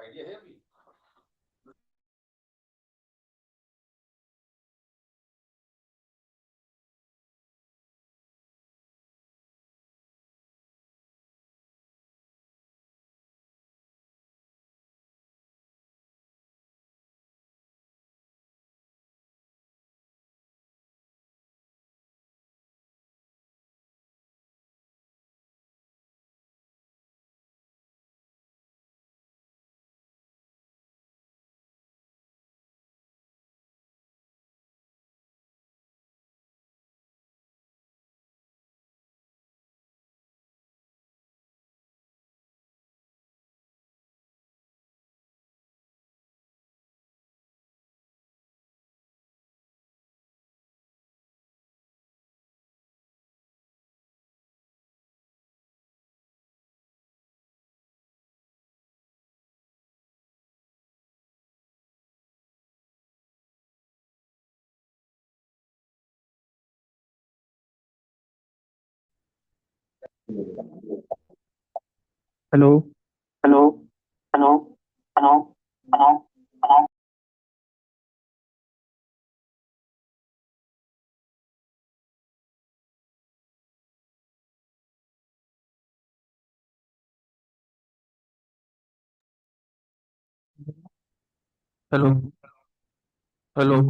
Idea है अभी। Hello. Hello. Hello. Hello. Hello. Hello. Hello. Hello.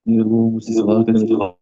ये वो मुझसे सवाल करने लगे।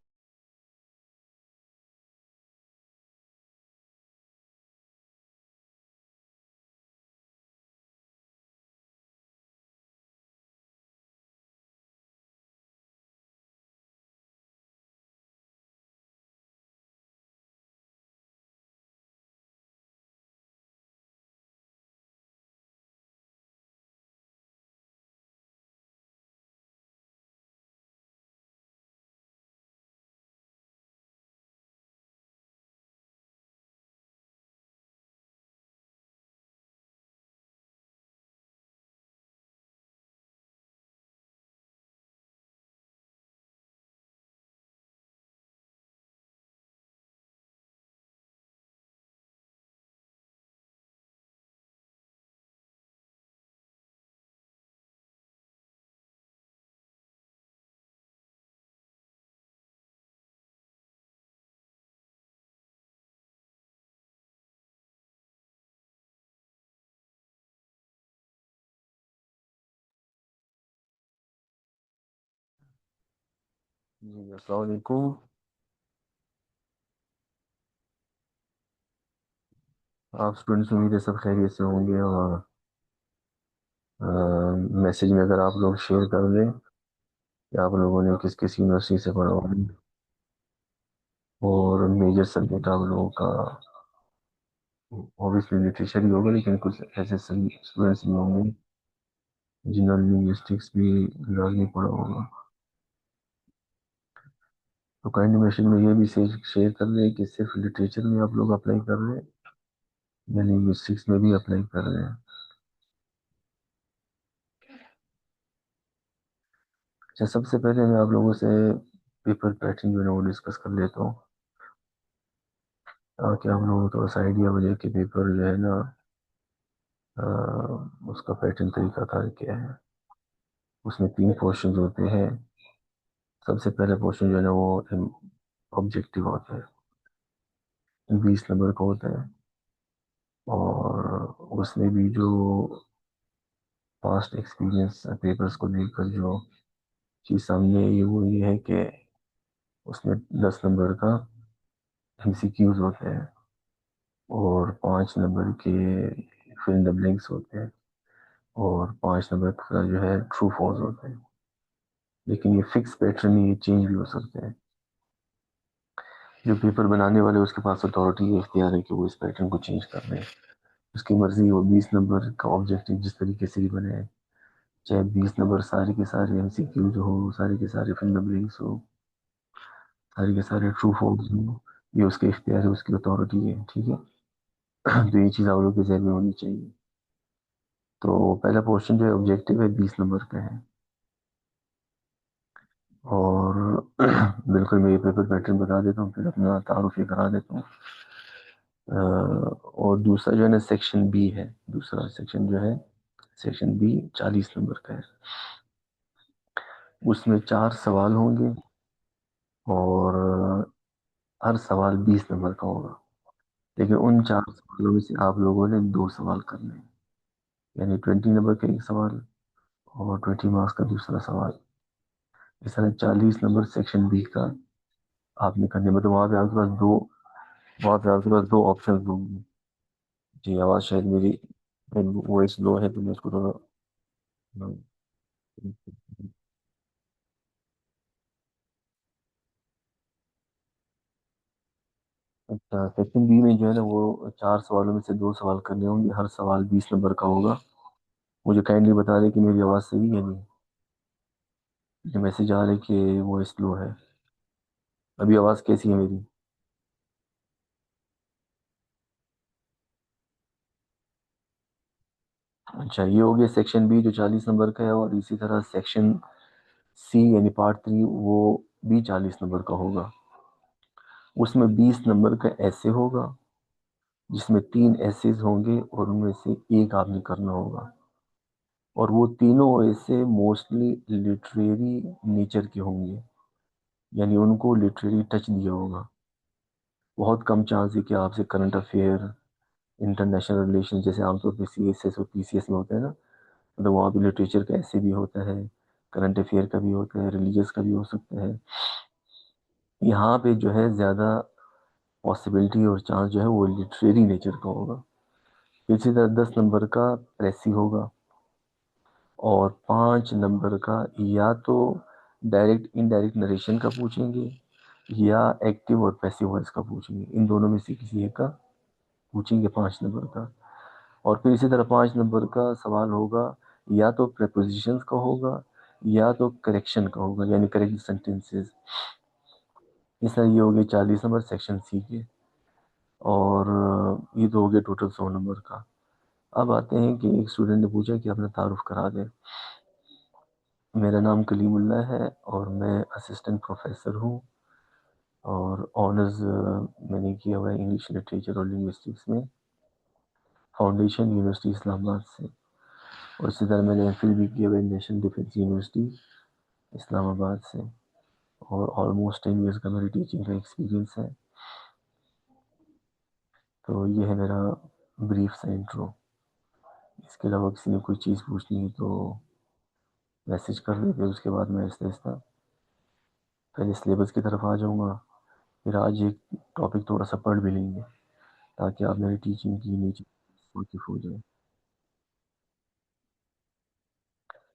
जी अस्सलाम वालेकुम। आप स्टूडेंट्स उम्मीद है सब खैरियत से होंगे। और मैसेज में अगर आप लोग शेयर कर दें कि आप लोगों ने किस किस यूनिवर्सिटी से पढ़ा हुआ है और मेजर सब्जेक्ट आप लोगों का ऑब्वियसली लिटरेचर ही होगा, लेकिन कुछ ऐसे स्टूडेंट्स भी होंगे जिन्होंने लिंग्विस्टिक्स भी लर्न पढ़ा होगा। तो काइंड मैसेज में ये भी शेयर कर दें कि सिर्फ लिटरेचर में आप लोग अप्लाई कर रहे हैं या लिंग्विस्टिक्स में भी अप्लाई कर रहे हैं। अच्छा, सबसे पहले मैं आप लोगों से पेपर पैटर्न जो है ना वो डिस्कस कर लेता हूँ, ताकि आप लोगों को थोड़ा सा आइडिया हो जाए कि पेपर जो है ना अ, उसका पैटर्न तरीका कार क्या है। उसमें तीन क्वेश्चन होते हैं। सबसे पहला क्वेश्चन जो है ना वो ऑब्जेक्टिव होता है, 20 नंबर का होता है। और उसमें भी जो पास्ट एक्सपीरियंस पेपर्स को देखकर जो चीज़ सामने आई वो ये है कि उसमें 10 नंबर का एमसीक्यूज होते हैं और 5 नंबर के फिल इन द ब्लैंक्स होते हैं और 5 नंबर का जो है ट्रू फॉल्स होता है। लेकिन ये फिक्स पैटर्न नहीं, ये चेंज भी हो सकते हैं। जो पेपर बनाने वाले उसके पास अथॉरिटी इख्तियार है कि वो इस पैटर्न को चेंज कर रहे हैं। उसकी मर्जी, वो 20 नंबर का ऑब्जेक्टिव जिस तरीके से भी बने, चाहे 20 नंबर सारे के सारे एमसीक्यू जो हो, सारे के सारे फिल इन द ब्लैंक्स हो, सारे के सारे ट्रू फॉल्स हो, ये उसके इख्तियार है, उसकी अथॉरिटी है। ठीक है। तो ये चीज़ आप लोग के जहन में होनी चाहिए। तो पहला पोर्शन जो है ऑब्जेक्टिव है, 20 नंबर का है। और बिल्कुल मैं ये पेपर पैटर्न बता देता हूँ, फिर अपना तारुफ ये करा देता हूँ। और दूसरा जो है ना सेक्शन बी है। दूसरा सेक्शन जो है, सेक्शन बी 40 नंबर का है। उसमें 4 सवाल होंगे और हर सवाल 20 नंबर का होगा। लेकिन उन 4 सवालों में से आप लोगों ने 2 सवाल करने हैं, यानी 20 नंबर का एक सवाल और 20 मार्क्स का दूसरा सवाल। इस तरह 40 नंबर सेक्शन बी का आपने करने, मतलब वहाँ पे आपके पास दो, वहाँ पे आपके पास दो ऑप्शन होंगे। जी आवाज़ शायद मेरी वॉइस लो है, तो मैं उसको थोड़ा अच्छा, सेक्शन बी में जो है ना वो 4 सवालों में से 2 सवाल करने होंगे, हर सवाल 20 नंबर का होगा। मुझे काइंडली बता दें कि मेरी आवाज़ सही है नहीं। ये मैसेज आ रहा है कि वो स्लो है। अभी आवाज़ कैसी है मेरी? अच्छा, ये हो गया सेक्शन बी जो 40 नंबर का है। और इसी तरह सेक्शन सी यानी पार्ट 3, वो भी 40 नंबर का होगा। उसमें 20 नंबर का ऐसे होगा, जिसमें 3 एसेज होंगे और उनमें से एक आपने करना होगा। और वो तीनों ऐसे मोस्टली लिटरेरी नेचर के होंगे, यानी उनको लिटरेरी टच दिया होगा। बहुत कम चांस है कि आपसे करंट अफेयर, इंटरनेशनल रिलेशन, जैसे आमतौर पर सीएसएस और पीसीएस में होता है ना, मतलब वहाँ पे लिटरेचर का ऐसे भी होता है, करंट अफेयर का भी होता है, रिलीजियस का भी हो सकता है। यहाँ पे जो है ज़्यादा पॉसिबिलिटी और चांस जो है वो लिटरेरी नेचर का होगा। इसी तरह 10 नंबर का प्रेसी होगा, और 5 नंबर का या तो डायरेक्ट इनडायरेक्ट नरेशन का पूछेंगे, या एक्टिव और पैसिव वॉइस का पूछेंगे। इन दोनों में से किसी एक का पूछेंगे 5 नंबर का। और फिर इसी तरह 5 नंबर का सवाल होगा, या तो प्रेपोजिशंस का होगा, या तो करेक्शन का होगा, यानी करेक्ट सेंटेंसेस। इस तरह ये हो गए 40 नंबर सेक्शन सी के। और ये तो हो गया टोटल 100 नंबर का। अब आते हैं कि एक स्टूडेंट ने पूछा कि अपना तारुफ करा दें। मेरा नाम कलीमुल्ला है और मैं असिस्टेंट प्रोफेसर हूँ, और ऑनर्स मैंने किया हुआ है इंग्लिश लिटरेचर और लिंग्विस्टिक्स में, फाउंडेशन यूनिवर्सिटी इस्लामाबाद से। और इसी तरह मैंने एमफिल भी किया हुआ है नेशनल डिफेंस यूनिवर्सिटी इस्लामाबाद से। और ऑलमोस्ट 10 ईयर्स का मेरी टीचिंग का एक्सपीरियंस है। तो ये है मेरा ब्रीफ सा इंट्रो। इसके अलावा किसी ने कोई चीज़ पूछनी है तो मैसेज कर देते, उसके बाद मैं आहिस्ता आहिस्ता पहले सिलेबस की तरफ आ जाऊँगा। फिर आज एक टॉपिक थोड़ा सा पढ़ भी लेंगे, ताकि आप मेरी टीचिंग की नीचे वाकिफ हो जाए।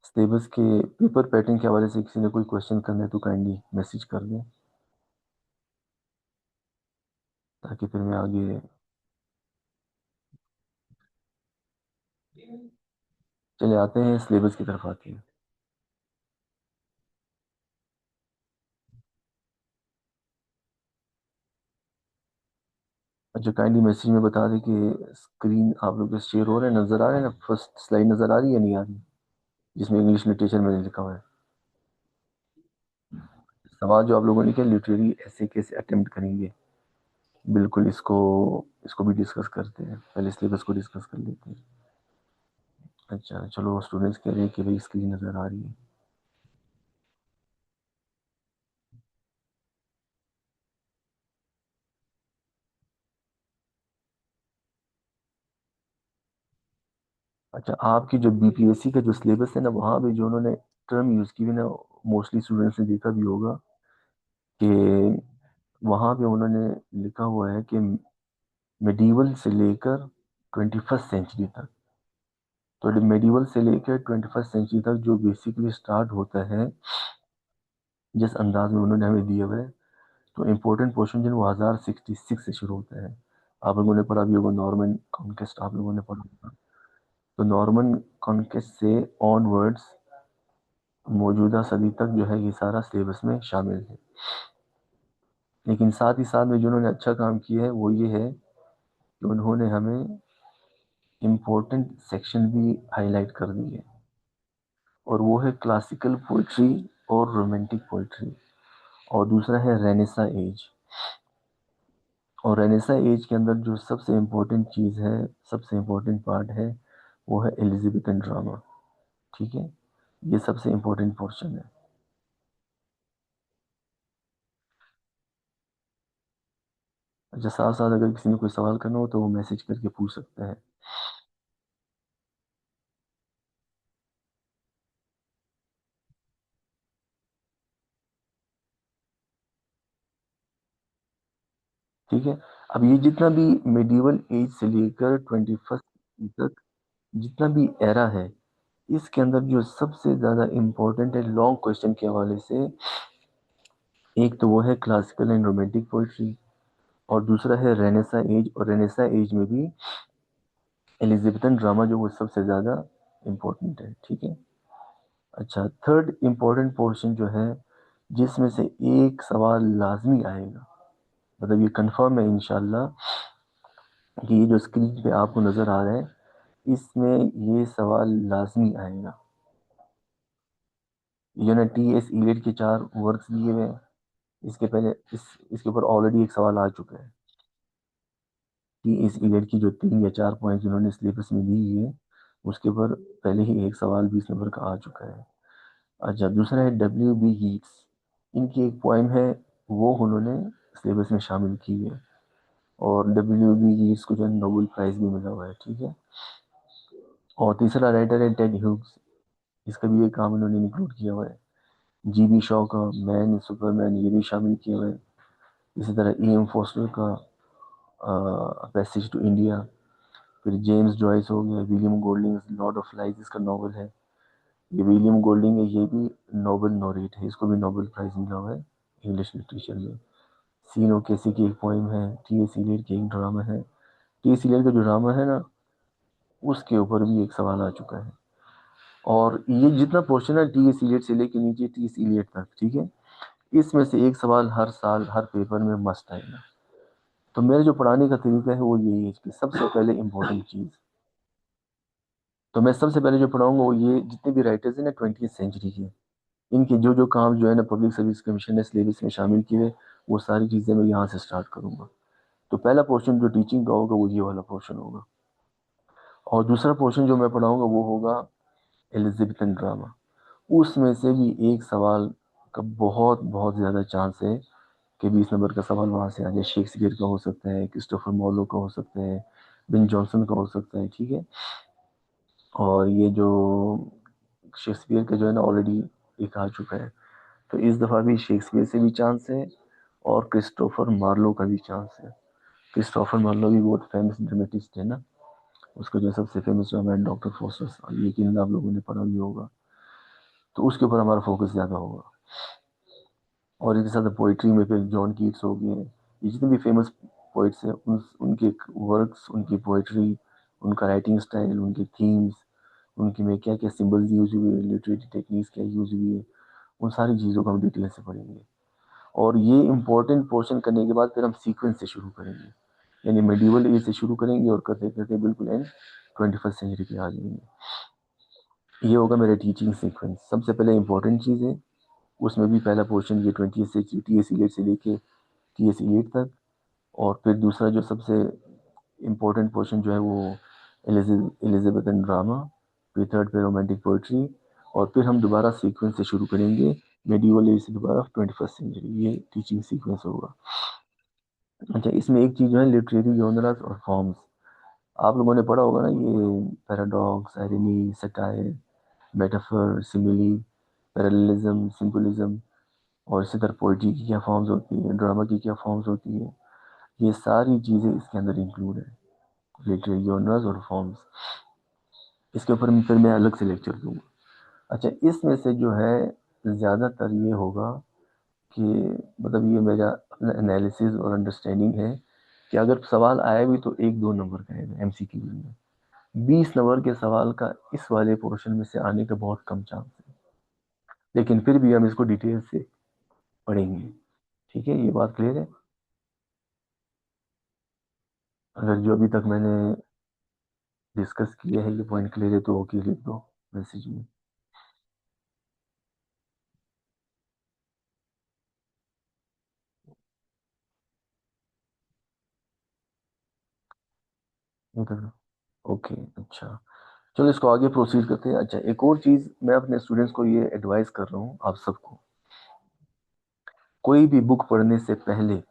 सिलेबस के पेपर पैटर्न के हवाले से किसी ने कोई क्वेश्चन करना है तो काइंडली मैसेज कर दें, ताकि फिर मैं आगे चले आते हैं, सिलेबस की तरफ आते हैं। अच्छा, काइंडली मैसेज में बता दें कि स्क्रीन आप लोग के शेयर हो रहा है, नज़र आ रहा है ना, फर्स्ट स्लाइड नज़र आ रही है या नहीं आ रही, जिसमें इंग्लिश लिटरेचर में लिखा हुआ है। सवाल जो आप लोगों ने किया, लिटरेरी ऐसे कैसे अटेम्प्ट करेंगे, बिल्कुल इसको इसको भी डिस्कस करते हैं। पहले सिलेबस को डिस्कस कर लेते हैं। अच्छा चलो, स्टूडेंट्स कह रहे हैं कि भाई स्क्रीन नज़र आ रही है। अच्छा, आपकी जो बीपीएससी का जो सिलेबस है ना, वहाँ पे जो उन्होंने टर्म यूज़ की हुई ना, मोस्टली स्टूडेंट्स ने देखा भी होगा कि वहाँ पे उन्होंने लिखा हुआ है कि मेडिवल से लेकर 21st सेंचुरी तक। तो मेडिवल से लेकर 21st सेंचुरी तक जो बेसिकली स्टार्ट होता है, जिस अंदाज में उन्होंने हमें दिया हुआ है, तो इम्पोर्टेंट पोर्शन जो है वो 1066 से शुरू होता है। आप लोगों ने पढ़ा भी होगा नॉर्मन कॉन्केस्ट, आप लोगों ने पढ़ा होगा। तो नॉर्मन कॉन्केस्ट से ऑनवर्ड्स मौजूदा सदी तक जो है ये सारा सिलेबस में शामिल है। लेकिन साथ ही साथ में जो उन्होंने अच्छा काम किया है वो ये है कि उन्होंने हमें इम्पोर्टेंट सेक्शन भी हाईलाइट कर दिए, और वो है क्लासिकल पोइट्री और रोमांटिक पोइट्री, और दूसरा है रेनेसा एज। और रेनेसा एज के अंदर जो सबसे इम्पोर्टेंट चीज़ है, सबसे इम्पोर्टेंट पार्ट है, वो है एलिजाबेथन ड्रामा। ठीक है, ये सबसे इम्पोर्टेंट पोर्शन है। अच्छा, साथ साथ अगर किसी ने कोई सवाल करना हो तो वो मैसेज करके पूछ सकता है। ठीक है, अब ये जितना भी मिडिवल एज से लेकर 21st तक जितना भी एरा है, इसके अंदर जो सबसे ज़्यादा इम्पोर्टेंट है लॉन्ग क्वेश्चन के हवाले से, एक तो वो है क्लासिकल एंड रोमांटिक पोइट्री, और दूसरा है रेनेसा एज। और रेनेसा एज में भी एलिजाबेथन ड्रामा जो वो सबसे ज़्यादा इम्पोर्टेंट है। ठीक है। अच्छा, थर्ड इम्पोर्टेंट पोर्शन जो है, जिसमें से एक सवाल लाजमी आएगा, मतलब ये कंफर्म है इंशाल्लाह, कि ये जो स्क्रीन पे आपको नज़र आ रहा है, इसमें ये सवाल लाजमी आएगा। ये ना टी एस इलियट के 4 वर्क्स दिए हुए हैं। इसके पहले इसके ऊपर ऑलरेडी एक सवाल आ चुका है। टी एस इलियट की जो 3 या 4 पॉइंट्स उन्होंने सिलेबस में दी है, उसके ऊपर पहले ही एक सवाल 20 नंबर का आ चुका है। अच्छा, दूसरा है डब्ल्यू बी यीट्स। इनकी एक पोइम है, वो उन्होंने सिलेबस में शामिल की है, और डब्ल्यू बी यीट्स को जो है नोबेल प्राइज भी मिला हुआ है। ठीक है। और तीसरा राइटर है टेड ह्यूग्स। इसका भी एक काम इन्होंने इंक्लूड किया हुआ है। जीबी शॉ का मैन सुपरमैन ये भी शामिल किया हुआ है। इसी तरह ई एम फोस्टर का पैसेज टू इंडिया। फिर जेम्स जॉयस हो गया, William Golding Lord of lies इसका नॉवल है। ये विलियम गोल्डिंग है, ये भी नोबल नॉरेट है, इसको भी नोबेल प्राइज मिला हुआ है इंग्लिश लिटरेचर में। सीन ओ केसी की एक पोइम है, टी एस इलियट की एक ड्रामा है। टी एस इलियट का जो ड्रामा है ना, उसके ऊपर भी एक सवाल आ चुका है। और ये जितना पोर्शन है टी एस इलियट से लेके नीचे टी एस इलियट तक, ठीक है, इसमें से एक सवाल हर साल हर पेपर में मस्ट आएगा। तो मेरे जो पढ़ाने का तरीका है वो यही है कि सबसे पहले इंपॉर्टेंट चीज, तो मैं सबसे पहले जो पढ़ाऊंगा वो ये जितने भी राइटर्स हैं ना 20वीं सेंचुरी के, इनके जो जो काम जो है ना पब्लिक सर्विस कमीशन ने सिलेबस में शामिल किए हुए, वो सारी चीजें मैं यहाँ से स्टार्ट करूंगा। तो पहला पोर्शन जो टीचिंग का होगा वो ये वाला पोर्शन होगा। और दूसरा पोर्शन जो मैं पढ़ाऊंगा वो होगा एलिजाबेथन ड्रामा। उसमें से भी एक सवाल का बहुत बहुत ज्यादा चांस है कि 20 नंबर का सवाल वहां से आ जाए। शेक्सपियर का हो सकता है, क्रिस्टोफर मॉलो का हो सकता है, बिन जॉनसन का हो सकता है, ठीक है। और ये जो शेक्सपियर का जो है ना ऑलरेडी एक आ चुका है, तो इस दफा भी शेक्सपियर से भी चांस है और क्रिस्टोफर मार्लो का भी चांस है। क्रिस्टोफर मार्लो भी बहुत फेमस ड्रामेटिस्ट है ना, उसका जो सबसे फेमस ड्रामा है डॉक्टर फोस्टर्स, यकीन आप लोगों ने पढ़ा भी होगा। तो उसके ऊपर हमारा फोकस ज्यादा होगा। और इसके साथ पोइट्री में फिर जॉन कीट्स हो गए, ये जितने भी फेमस पोइट्स हैं उनके वर्क्स, उनकी पोइट्री, उनका राइटिंग स्टाइल, उनके थीम्स, उनकी में क्या क्या सिंबल्स यूज हुए, लिटरेरी टेक्निक्स क्या यूज हुई है, उन सारी चीज़ों को हम डिटेल से पढ़ेंगे। और ये इंपॉर्टेंट पोर्शन करने के बाद फिर हम सीक्वेंस से शुरू करेंगे, यानी मेडिवल एज से शुरू करेंगे और करते करते बिल्कुल एंड 21st सेंचुरी पे आ जाएंगे। ये होगा मेरा टीचिंग सीक्वेंस। सबसे पहले इंपॉर्टेंट चीज़ है, उसमें भी पहला पोर्शन ये 20th century T S Eliot से लेके टी एस इलियट तक। और फिर दूसरा जो सबसे इम्पोर्टेंट पोर्शन जो है वो एलिजाबेथन ड्रामा। फिर थर्ड पे रोमांटिक पोइट्री। और फिर हम दोबारा सीक्वेंस से शुरू करेंगे मेडिवल एज से दोबारा 21st सेंचुरी। ये टीचिंग सीक्वेंस होगा। अच्छा, इसमें एक चीज़ जो है लिटरेरी जॉनरास और फॉर्म्स, आप लोगों ने पढ़ा होगा ना ये paradox, irony, satire, metaphor, simile, parallelism, symbolism. और इसी तरह पोइट्री की क्या फॉर्म्स होती है, ड्रामा की क्या फॉर्म्स होती है, ये सारी चीज़ें इसके अंदर इंक्लूड है, लिटरेरी जॉनर्स और फॉर्म्स। इसके ऊपर फिर मैं अलग से लेक्चर दूंगा। अच्छा, इसमें से जो है ज़्यादातर ये होगा कि मतलब ये मेरा अपना एनालिसिस और अंडरस्टैंडिंग है कि अगर सवाल आए भी तो 1-2 नंबर का आएगा एमसीक्यू में। 20 नंबर के सवाल का इस वाले पोर्शन में से आने का बहुत कम चांस है, लेकिन फिर भी हम इसको डिटेल से पढ़ेंगे। ठीक है, ये बात क्लियर है। अगर जो अभी तक मैंने डिस्कस किया है ये पॉइंट क्लियर है तो ओके लिख दो मैसेज में। नहीं कर रहा? ओके, अच्छा। चलो इसको आगे प्रोसीड करते हैं। अच्छा, एक और चीज मैं अपने स्टूडेंट्स को ये एडवाइस कर रहा हूँ आप सबको, कोई भी बुक पढ़ने से पहले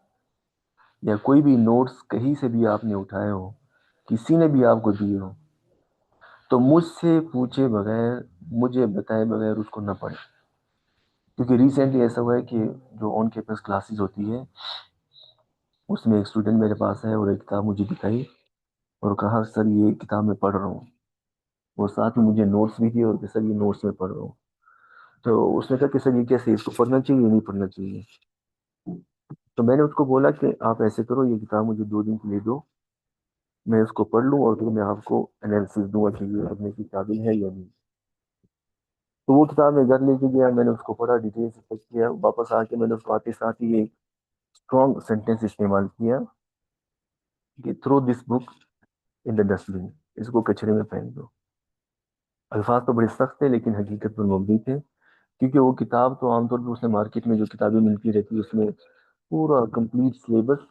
या कोई भी नोट्स कहीं से भी आपने उठाए हो, किसी ने भी आपको दिए हो, तो मुझसे पूछे बगैर, मुझे बताए बगैर उसको ना पढ़े। क्योंकि रिसेंटली ऐसा हुआ है कि जो ऑन कैंपस क्लासेस होती है उसमें एक स्टूडेंट मेरे पास है और एक किताब मुझे दिखाई और कहा सर ये किताब मैं पढ़ रहा हूँ, और साथ में मुझे नोट्स भी दिए और कि सर ये नोट्स मैं पढ़ रहा हूँ। तो उसने कहा कि सर ये कैसे, इसको पढ़ना चाहिए नहीं पढ़ना चाहिए। तो मैंने उसको बोला कि आप ऐसे करो, ये किताब मुझे 2 दिन के लिए दो, मैं इसको पढ़ लूँ और फिर मैं आपको एनालिसिस दूंगा कि ये पढ़ने की काबिल है या नहीं। तो वो किताब मैं घर लेके गया, मैंने उसको पढ़ा, डिटेल से चेक किया, वापस आके मैंने उसको आते साथ ही एक स्ट्रॉन्ग सेंटेंस इस्तेमाल किया कि throw this book in the dustbin, इसको कचरे में फेंक दो। अल्फाज तो बड़े सख्त थे लेकिन हकीकत पर मबनी थे, क्योंकि वो किताब तो आमतौर पर उसने मार्केट में जो किताबें मिलती रहती है उसमें पूरा कंप्लीट सिलेबस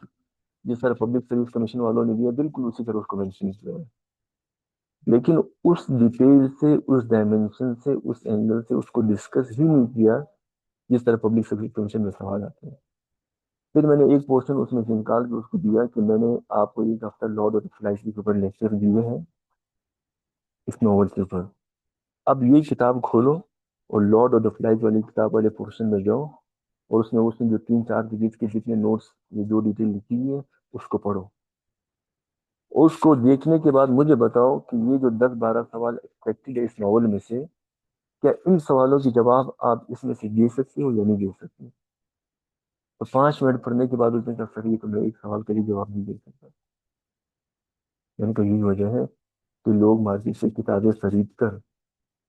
जिस तरह पब्लिक सर्विस कमीशन वालों ने दिया बिल्कुल उसी तरह उसको मेंशन किया है, लेकिन उस डिटेल से, उस डायमेंशन से, उस एंगल से उसको डिस्कस ही नहीं किया जिस तरह पब्लिक सर्विस कमीशन में सवाल आते हैं। फिर मैंने एक पोर्शन उसमें से निकाल के उसको दिया कि मैंने आपको एक हफ्ता लॉर्ड ऑफ फ्लाइज के ऊपर लेक्चर दिए हैं इस नॉवल के ऊपर, अब ये किताब खोलो और लॉर्ड ऑफ द फ्लाइज वाली किताब वाले पोर्शन में जाओ, और उसमें उसने जो 3-4 पेज के जितने नोट्स, ये जो डिटेल लिखी हुई है, उसको पढ़ो। उसको देखने के बाद मुझे बताओ कि ये जो 10-12 सवाल एक्सपेक्टेड है इस नॉवल में से, क्या इन सवालों के जवाब आप इसमें से दे सकते हो या नहीं दे सकते। तो 5 मिनट पढ़ने के बाद उसने कहा सर ये तो मैं एक सवाल का भी जवाब नहीं दे सकता। मैंने कहा यही वजह है कि लोग मार्केट से किताबें खरीद कर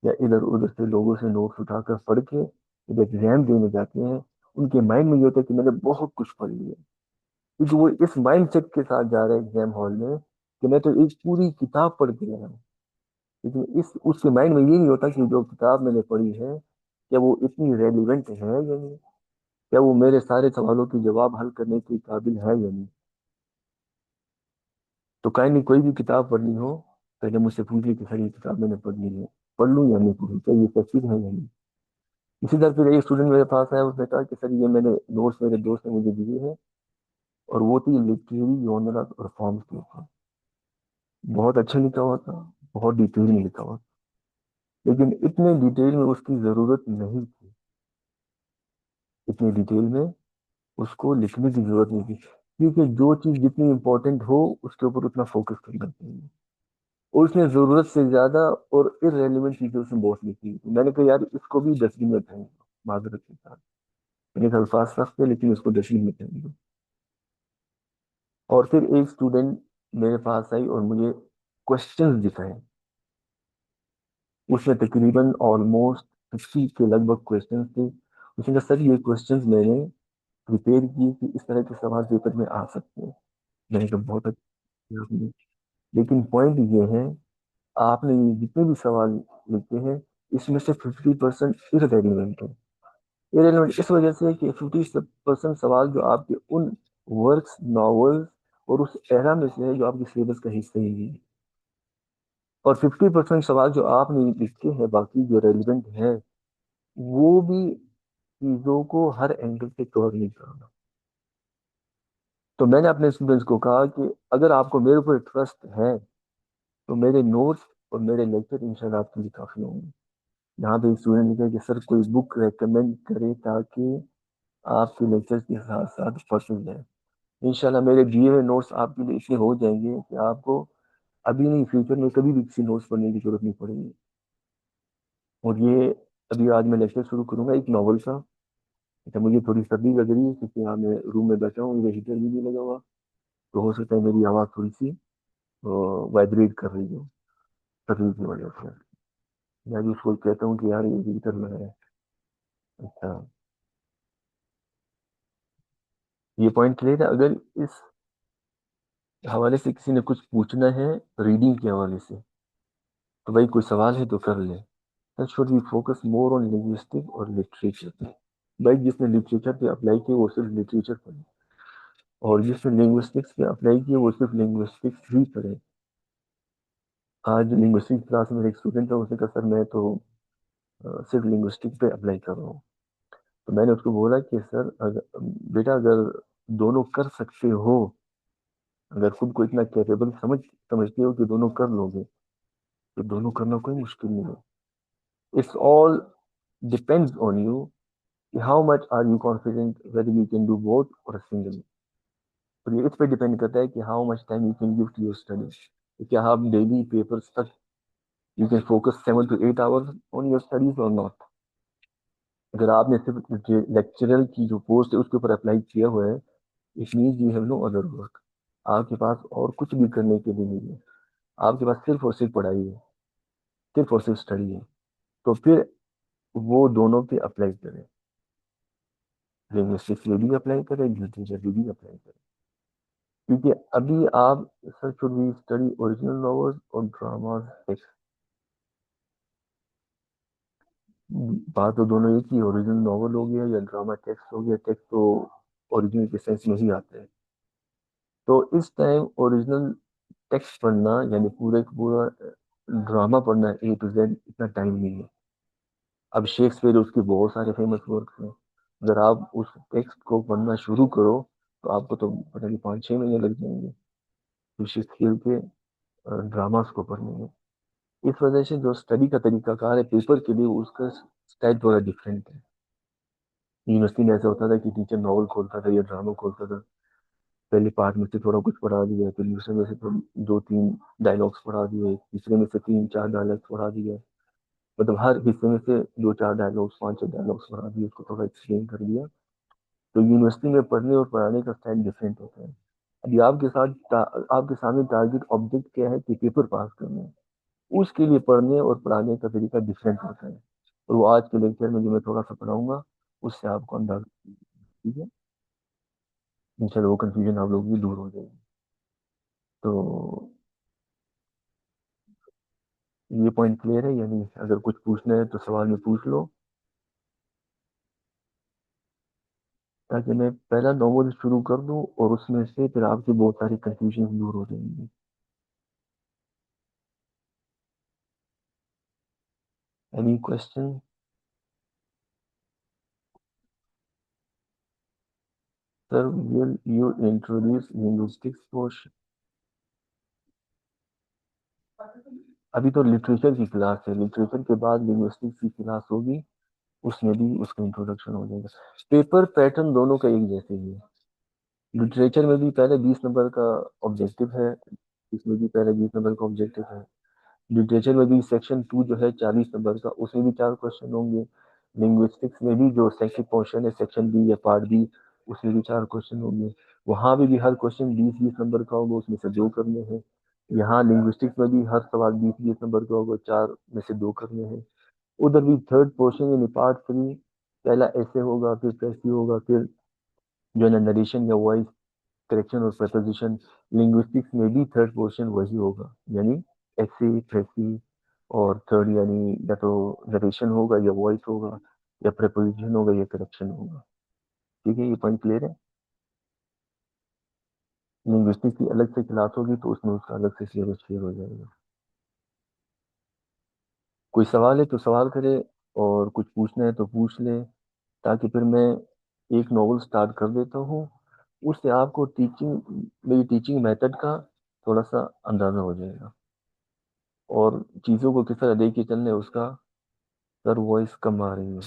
या इधर उधर से लोगों से नोट्स उठाकर पढ़ के जब एग्जाम देने जाते हैं, उनके माइंड में ये होता है कि मैंने बहुत कुछ पढ़ लिया, क्योंकि वो इस माइंड सेट के साथ जा रहे हैं एग्जाम हॉल में कि मैं तो एक पूरी किताब पढ़ के आया हूँ। लेकिन इस उसके माइंड में ये नहीं होता कि जो किताब मैंने पढ़ी है क्या वो इतनी रेलिवेंट है या नहीं, क्या वो मेरे सारे सवालों के जवाब हल करने के काबिल है या नहीं। तो कहीं नहीं, कोई भी किताब पढ़नी हो पहले मुझसे पूछ ली कि सर ये किताब मैंने पढ़ ली है, पढ़ लूँ या नहीं पढ़ूँ, क्या ये सच्ची है या नहीं। इसी तरह फिर एक स्टूडेंट मेरे पास आया, उसने कहा कि सर ये मैंने नोट्स मेरे दोस्त ने मुझे दिए हैं, और वो थी लिटरेरी जॉनर और फॉर्म्स के ऊपर। बहुत अच्छा लिखा हुआ था, बहुत डिटेल में लिखा हुआ था, लेकिन इतने डिटेल में उसकी जरूरत नहीं थी। इतने डिटेल में उसको लिखने की जरूरत नहीं थी, क्योंकि जो चीज जितनी इंपॉर्टेंट हो उसके ऊपर उतना फोकस करना चाहिए। और उसने जरूरत से ज्यादा और इररेलेवेंट चीजें उसने बहुत लिखी। मैंने कहा यार इसको भी डस्टबिन में फेंक दो, माजरत के साथ। मैंने कहा अल्फाज सख्त है लेकिन उसको डस्टबिन में फेंक दो। और फिर एक स्टूडेंट मेरे पास आई और मुझे क्वेश्चंस दिखाए। उसमें तकरीबन ऑलमोस्ट 50 के लगभग क्वेश्चंस थे। उसने कहा सर ये क्वेश्चंस मैंने प्रिपेयर किए कि इस तरह के सवाल पेपर में आ सकते हैं। मैंने कहा बहुत अच्छा आपने, लेकिन पॉइंट ये है आपने ये जितने भी सवाल लिखे हैं इसमें से 50% इररेलेवेंट है। इररेलेवेंट इस वजह से कि 50% सवाल जो आपके उन वर्क्स, नॉवेल्स और उस एरा में से है जो आपके सिलेबस का हिस्सा ही नहीं है। और 50% सवाल जो आपने लिखे हैं बाकी जो रेलिवेंट है, वो भी चीजों को हर एंगल से कवर नहीं करना। तो मैंने अपने स्टूडेंट्स को कहा कि अगर आपको मेरे ऊपर ट्रस्ट है तो मेरे नोट्स और मेरे लेक्चर इंशाल्लाह आपके लिए काफी होंगे। यहाँ पे स्टूडेंट लिखा है कि सर कोई बुक रेकमेंड करे ताकि आपके लेक्चर के साथ साथ पढ़ जाए। इंशाल्लाह मेरे दिए हुए नोट्स आपके लिए इतने हो जाएंगे कि आपको अभी नहीं, फ्यूचर में कभी भी किसी नोट्स पढ़ने की जरूरत नहीं पड़ेगी। और ये अभी आज मैं लेक्चर शुरू करूंगा एक नॉवल का। अच्छा मुझे थोड़ी सर्दी लग रही है क्योंकि यहाँ मैं रूम में बैठा हूँ, हीटर भी नहीं लगा हुआ, तो हो सकता है मेरी आवाज़ थोड़ी सी वाइब्रेट कर रही हो सर्दी की वजह से। मैं भी उसको कहता हूँ कि यार ये हीटर में है। अच्छा, ये पॉइंट क्लियर है। अगर इस हवाले से किसी ने कुछ पूछना है रीडिंग के हवाले से, तो भाई कोई सवाल है तो कर ले। Should we focus more on linguistic और लिटरेचर। भाई जिसने लिटरेचर पे अप्लाई किया वो सिर्फ लिटरेचर पढ़े, और जिसने लिंग्विस्टिक्स पे अप्लाई किया वो सिर्फ लिंग्विस्टिक्स ही पढ़े। आज लिंग्विस्टिक्स क्लास में एक स्टूडेंट था, उसने कहा सर मैं तो सिर्फ लिंग्विस्टिक पे अप्लाई कर रहा हूँ। तो मैंने उसको बोला कि सर बेटा अगर दोनों कर सकते हो, अगर खुद को इतना कैपेबल समझते हो कि दोनों कर लोगे, तो दोनों करना कोई मुश्किल नहीं है। It's all depends on you कि how much are you confident whether you can do both और सिंगल। तो ये इस पे डिपेंड करता है कि how much time you can give to your studies. क्या आप डेली पेपर्स तक you can focus 7 to 8 hours on your studies और नॉट। अगर आपने सिर्फ लेक्चरर की जो पोस्ट है उसके ऊपर अप्लाई किया हुआ है, it means you have no other work. आपके पास और कुछ भी करने के लिए नहीं है, आपके पास सिर्फ और सिर्फ पढ़ाई है, सिर्फ और सिर्फ स्टडी है। तो फिर वो दोनों पे अप्लाई करें, लिंग्विस्टिक्स में भी अप्लाई करें, लिटरेचर में भी अप्लाई करें। क्योंकि अभी आप sir should be study original novels और ड्रामाज। बात तो दोनों एक ही, ओरिजिनल नॉवल हो गया या ड्रामा टेक्स्ट हो गया। टेक्स्ट तो ओरिजिनल के सेंस में ही आते हैं। तो इस टाइम ओरिजिनल टेक्स्ट पढ़ना यानी पूरे का पूरा ड्रामा पढ़ना A to Z इतना टाइम नहीं है। अब शेक्सपियर उसके बहुत सारे फेमस वर्क्स हैं, अगर आप उस टेक्स्ट को पढ़ना शुरू करो तो आपको तो पता नहीं 5-6 महीने लग जाएंगे शेक्सपियर के ड्रामास को पढ़ने में। इस वजह से जो स्टडी का तरीकाकार है पेपर के लिए, उसका स्टाइल थोड़ा डिफरेंट है। यूनिवर्सिटी में ऐसा होता था कि टीचर नॉवल खोलता था या ड्रामा खोलता था, पहले पार्ट में से थोड़ा कुछ पढ़ा दिया, फिर दूसरे में से तो दो तीन डायलॉग्स पढ़ा दिए, तीसरे में से तीन चार डायलॉग्स पढ़ा दिए, मतलब हर हिस्से में से दो चार डायलॉग्स पांच छह डायलॉग्स पढ़ा दिए, उसको थोड़ा एक्सप्लेन कर दिया। तो यूनिवर्सिटी में पढ़ने और पढ़ाने का स्टाइल डिफरेंट होता है। अभी आपके सामने टारगेट ऑब्जेक्ट क्या है कि पेपर पास करना है, उसके लिए पढ़ने और पढ़ाने का तरीका डिफरेंट होता है। और वो आज के लेक्चर में जो मैं थोड़ा सा पढ़ाऊंगा, उससे आपको अंदाजा, ठीक है, इंशाल्लाह वो कंफ्यूजन आप लोगों की दूर हो जाएगी। तो ये पॉइंट क्लियर है, यानी अगर कुछ पूछना है तो सवाल में पूछ लो, ताकि मैं पहला नॉवल शुरू कर दूं और उसमें से फिर आपकी बहुत सारी कंफ्यूजन दूर हो जाएंगी। Any question? Sir, will you introduce linguistics portion? अभी तो लिटरेचर की क्लास है, लिटरेचर के बाद लिंग्विस्टिक्स की क्लास होगी, उसमें भी उसका इंट्रोडक्शन हो जाएगा। पेपर पैटर्न दोनों का एक जैसे ही है। लिटरेचर में भी पहले 20 नंबर का ऑब्जेक्टिव है, इसमें भी पहले 20 नंबर का ऑब्जेक्टिव है। लिटरेचर में भी सेक्शन 2 जो है 40 नंबर का, उसमें भी चार क्वेश्चन होंगे। लिंग्विस्टिक्स में भी जो सेक्शन पोर्शन है, सेक्शन बी या पार्ट बी, उसमें भी चार क्वेश्चन होंगे। वहां भी हर क्वेश्चन 20-20 नंबर का होगा, उसमें से दो करने हैं। यहाँ लिंग्विस्टिक्स में भी हर सवाल 20-20 नंबर का होगा, चार में से दो करने हैं। उधर भी थर्ड पोर्शन यानी पार्ट 3, पहला ऐसे होगा, फिर प्रेसी होगा, फिर जो है ना नरेशन या वॉइस करेक्शन और प्रपोजिशन। लिंग्विस्टिक्स में भी थर्ड पोर्शन वही होगा, यानी ऐसे प्रेसी, और थर्ड यानी या तो नरेशन होगा या वॉइस होगा या प्रपोजिशन होगा या करेक्शन होगा। ठीक है, ये पॉइंट क्लियर है। लिंग्विस्टिक्स की अलग से क्लास होगी तो उसमें उसका अलग से सिलेबस क्लियर हो जाएगा। कोई सवाल है तो सवाल करे, और कुछ पूछना है तो पूछ ले, ताकि फिर मैं एक नॉवल स्टार्ट कर देता हूँ, उससे आपको मेरी टीचिंग मेथड का थोड़ा सा अंदाजा हो जाएगा, और चीज़ों को किस तरह लेके चलने उसका। सर, वॉइस कम आ रही है।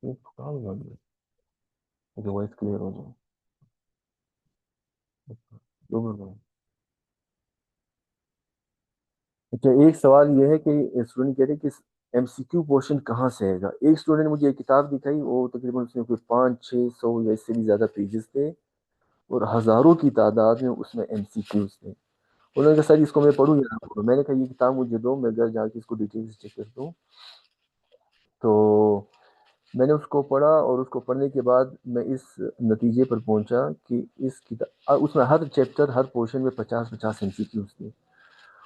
ये कहाँ लगा दिया? मुझे वॉइस क्लियर हो जाए। दो मिनट। अच्छा, एक सवाल ये है कि स्टूडेंट कह रहे हैं कि एमसीक्यू पोर्शन कहाँ से आएगा। एक स्टूडेंट ने मुझे एक किताब दिखाई, वो तकरीबन उसमें कोई 500-600 या इससे भी ज़्यादा पेजेस थे, और हज़ारों की तादाद में उसमें एमसीक्यूज थे। उन्होंने कहा सर इसको मैं पढूं या ना पढूं। मैंने कहा ये किताब मुझे दो, मैं घर जाके इसको डिटेल से चेक करता हूँ। तो मैंने उसको पढ़ा, और उसको पढ़ने के बाद मैं इस नतीजे पर पहुंचा कि इस किताब उसमें हर चैप्टर हर पोर्शन में 50-50 एमसीक्यूज थे।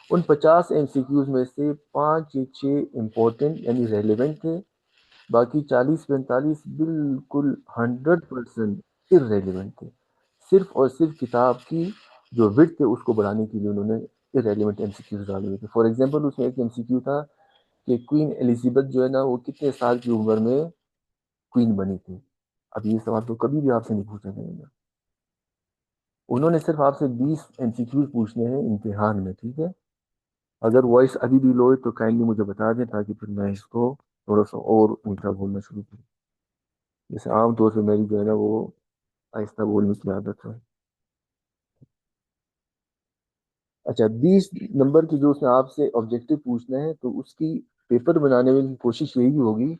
उन 50 एमसीक्यूज में से पाँच या छः इम्पोर्टेंट यानी रेलिवेंट थे, बाकी 40-45 बिल्कुल 100% इरेलीवेंट थे। सिर्फ और सिर्फ किताब की जो विड्थ है उसको बढ़ाने के लिए उन्होंने इरेलीवेंट एमसीक्यूज डाले हुए थे। फॉर एग्जांपल, उसमें एक एमसीक्यू था कि क्वीन एलिजाबेथ जो है ना, वो कितने साल की उम्र में क्वीन बनी थी। अब ये सवाल तो कभी भी आपसे नहीं पूछा जाएगा। उन्होंने सिर्फ आपसे 20 एमसीक्यूज पूछने हैं इम्तिहान में, ठीक है। अगर वॉइस अभी भी लो है तो काइंडली मुझे बता दें, ताकि फिर मैं इसको थोड़ा सा और ऊंचा बोलना शुरू करूँ। जैसे आमतौर से मेरी जो है ना वो आहिस्ता बोलने की आदत है। अच्छा, 20 नंबर की जो उसने आपसे ऑब्जेक्टिव पूछना है, तो उसकी पेपर बनाने में कोशिश यही होगी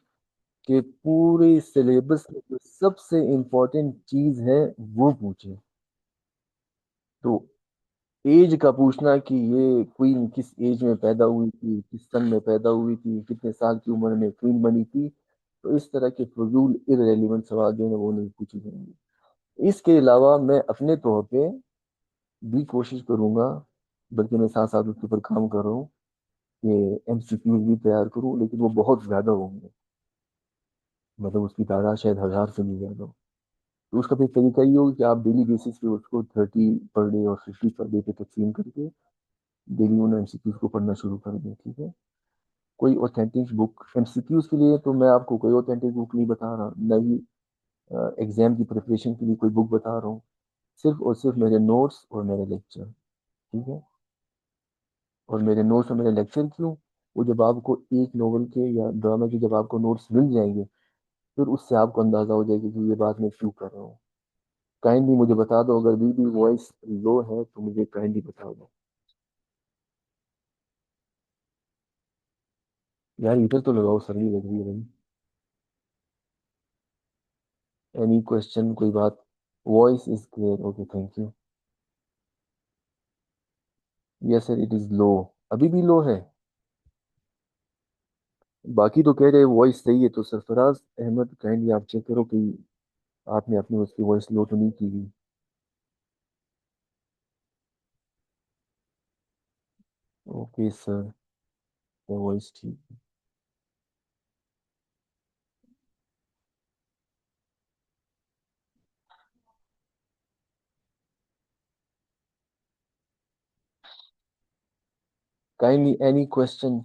कि पूरे सिलेबस में जो सबसे इम्पोर्टेंट चीज है वो पूछे। तो एज का पूछना कि ये क्वीन किस एज में पैदा हुई थी, किस सन में पैदा हुई थी, कितने साल की उम्र में क्वीन बनी थी, तो इस तरह के फजूल इररेलीवेंट सवाल जो है वो नहीं पूछे जाएंगे। इसके अलावा मैं अपने तौर पे भी कोशिश करूंगा, बल्कि मैं साथ साथ उसके ऊपर काम कर रहा हूँ कि एमसीक्यूज भी तैयार करूँ, लेकिन वो बहुत ज्यादा होंगे, मतलब उसकी तादाद शायद 1000 से भी ज्यादा हो। तो उसका फिर तरीका ये होगा कि आप डेली बेसिस पे उसको 30 पर डे और 50 पर डे पे तकसीम करके डेली उन एमसीक्यूज को पढ़ना शुरू कर दें, ठीक है। कोई ऑथेंटिक बुक एमसीक्यूज के लिए तो मैं आपको कोई ऑथेंटिक बुक नहीं बता रहा, न ही एग्जाम की प्रिपरेशन के लिए कोई बुक बता रहा हूँ। सिर्फ और सिर्फ मेरे नोट्स और मेरे लेक्चर, ठीक है। और मेरे नोट्स और मेरे लेक्चर क्यों? वो जब आपको एक नोवेल के या ड्रामा के जब आपको नोट्स मिल जाएंगे, फिर उससे आपको अंदाजा हो जाएगा कि ये बात मैं क्यों कर रहा हूँ। काइंडली मुझे बता दो, अगर बीबी वॉइस लो है तो मुझे काइंडली बता दो। यार इधर तो लगाओ, सर्दी लग रही है भाई। एनी क्वेश्चन, कोई बात? Voice is clear, okay thank you. Yes sir it is low. अभी भी लो है? बाकी तो कह रहे वॉइस सही है, तो सरफराज अहमद काइंडली आप चेक करो कि आपने अपनी उसकी वॉइस लो तो नहीं की हुई। ओके सर, वॉइस ठीक है। Kindly any question?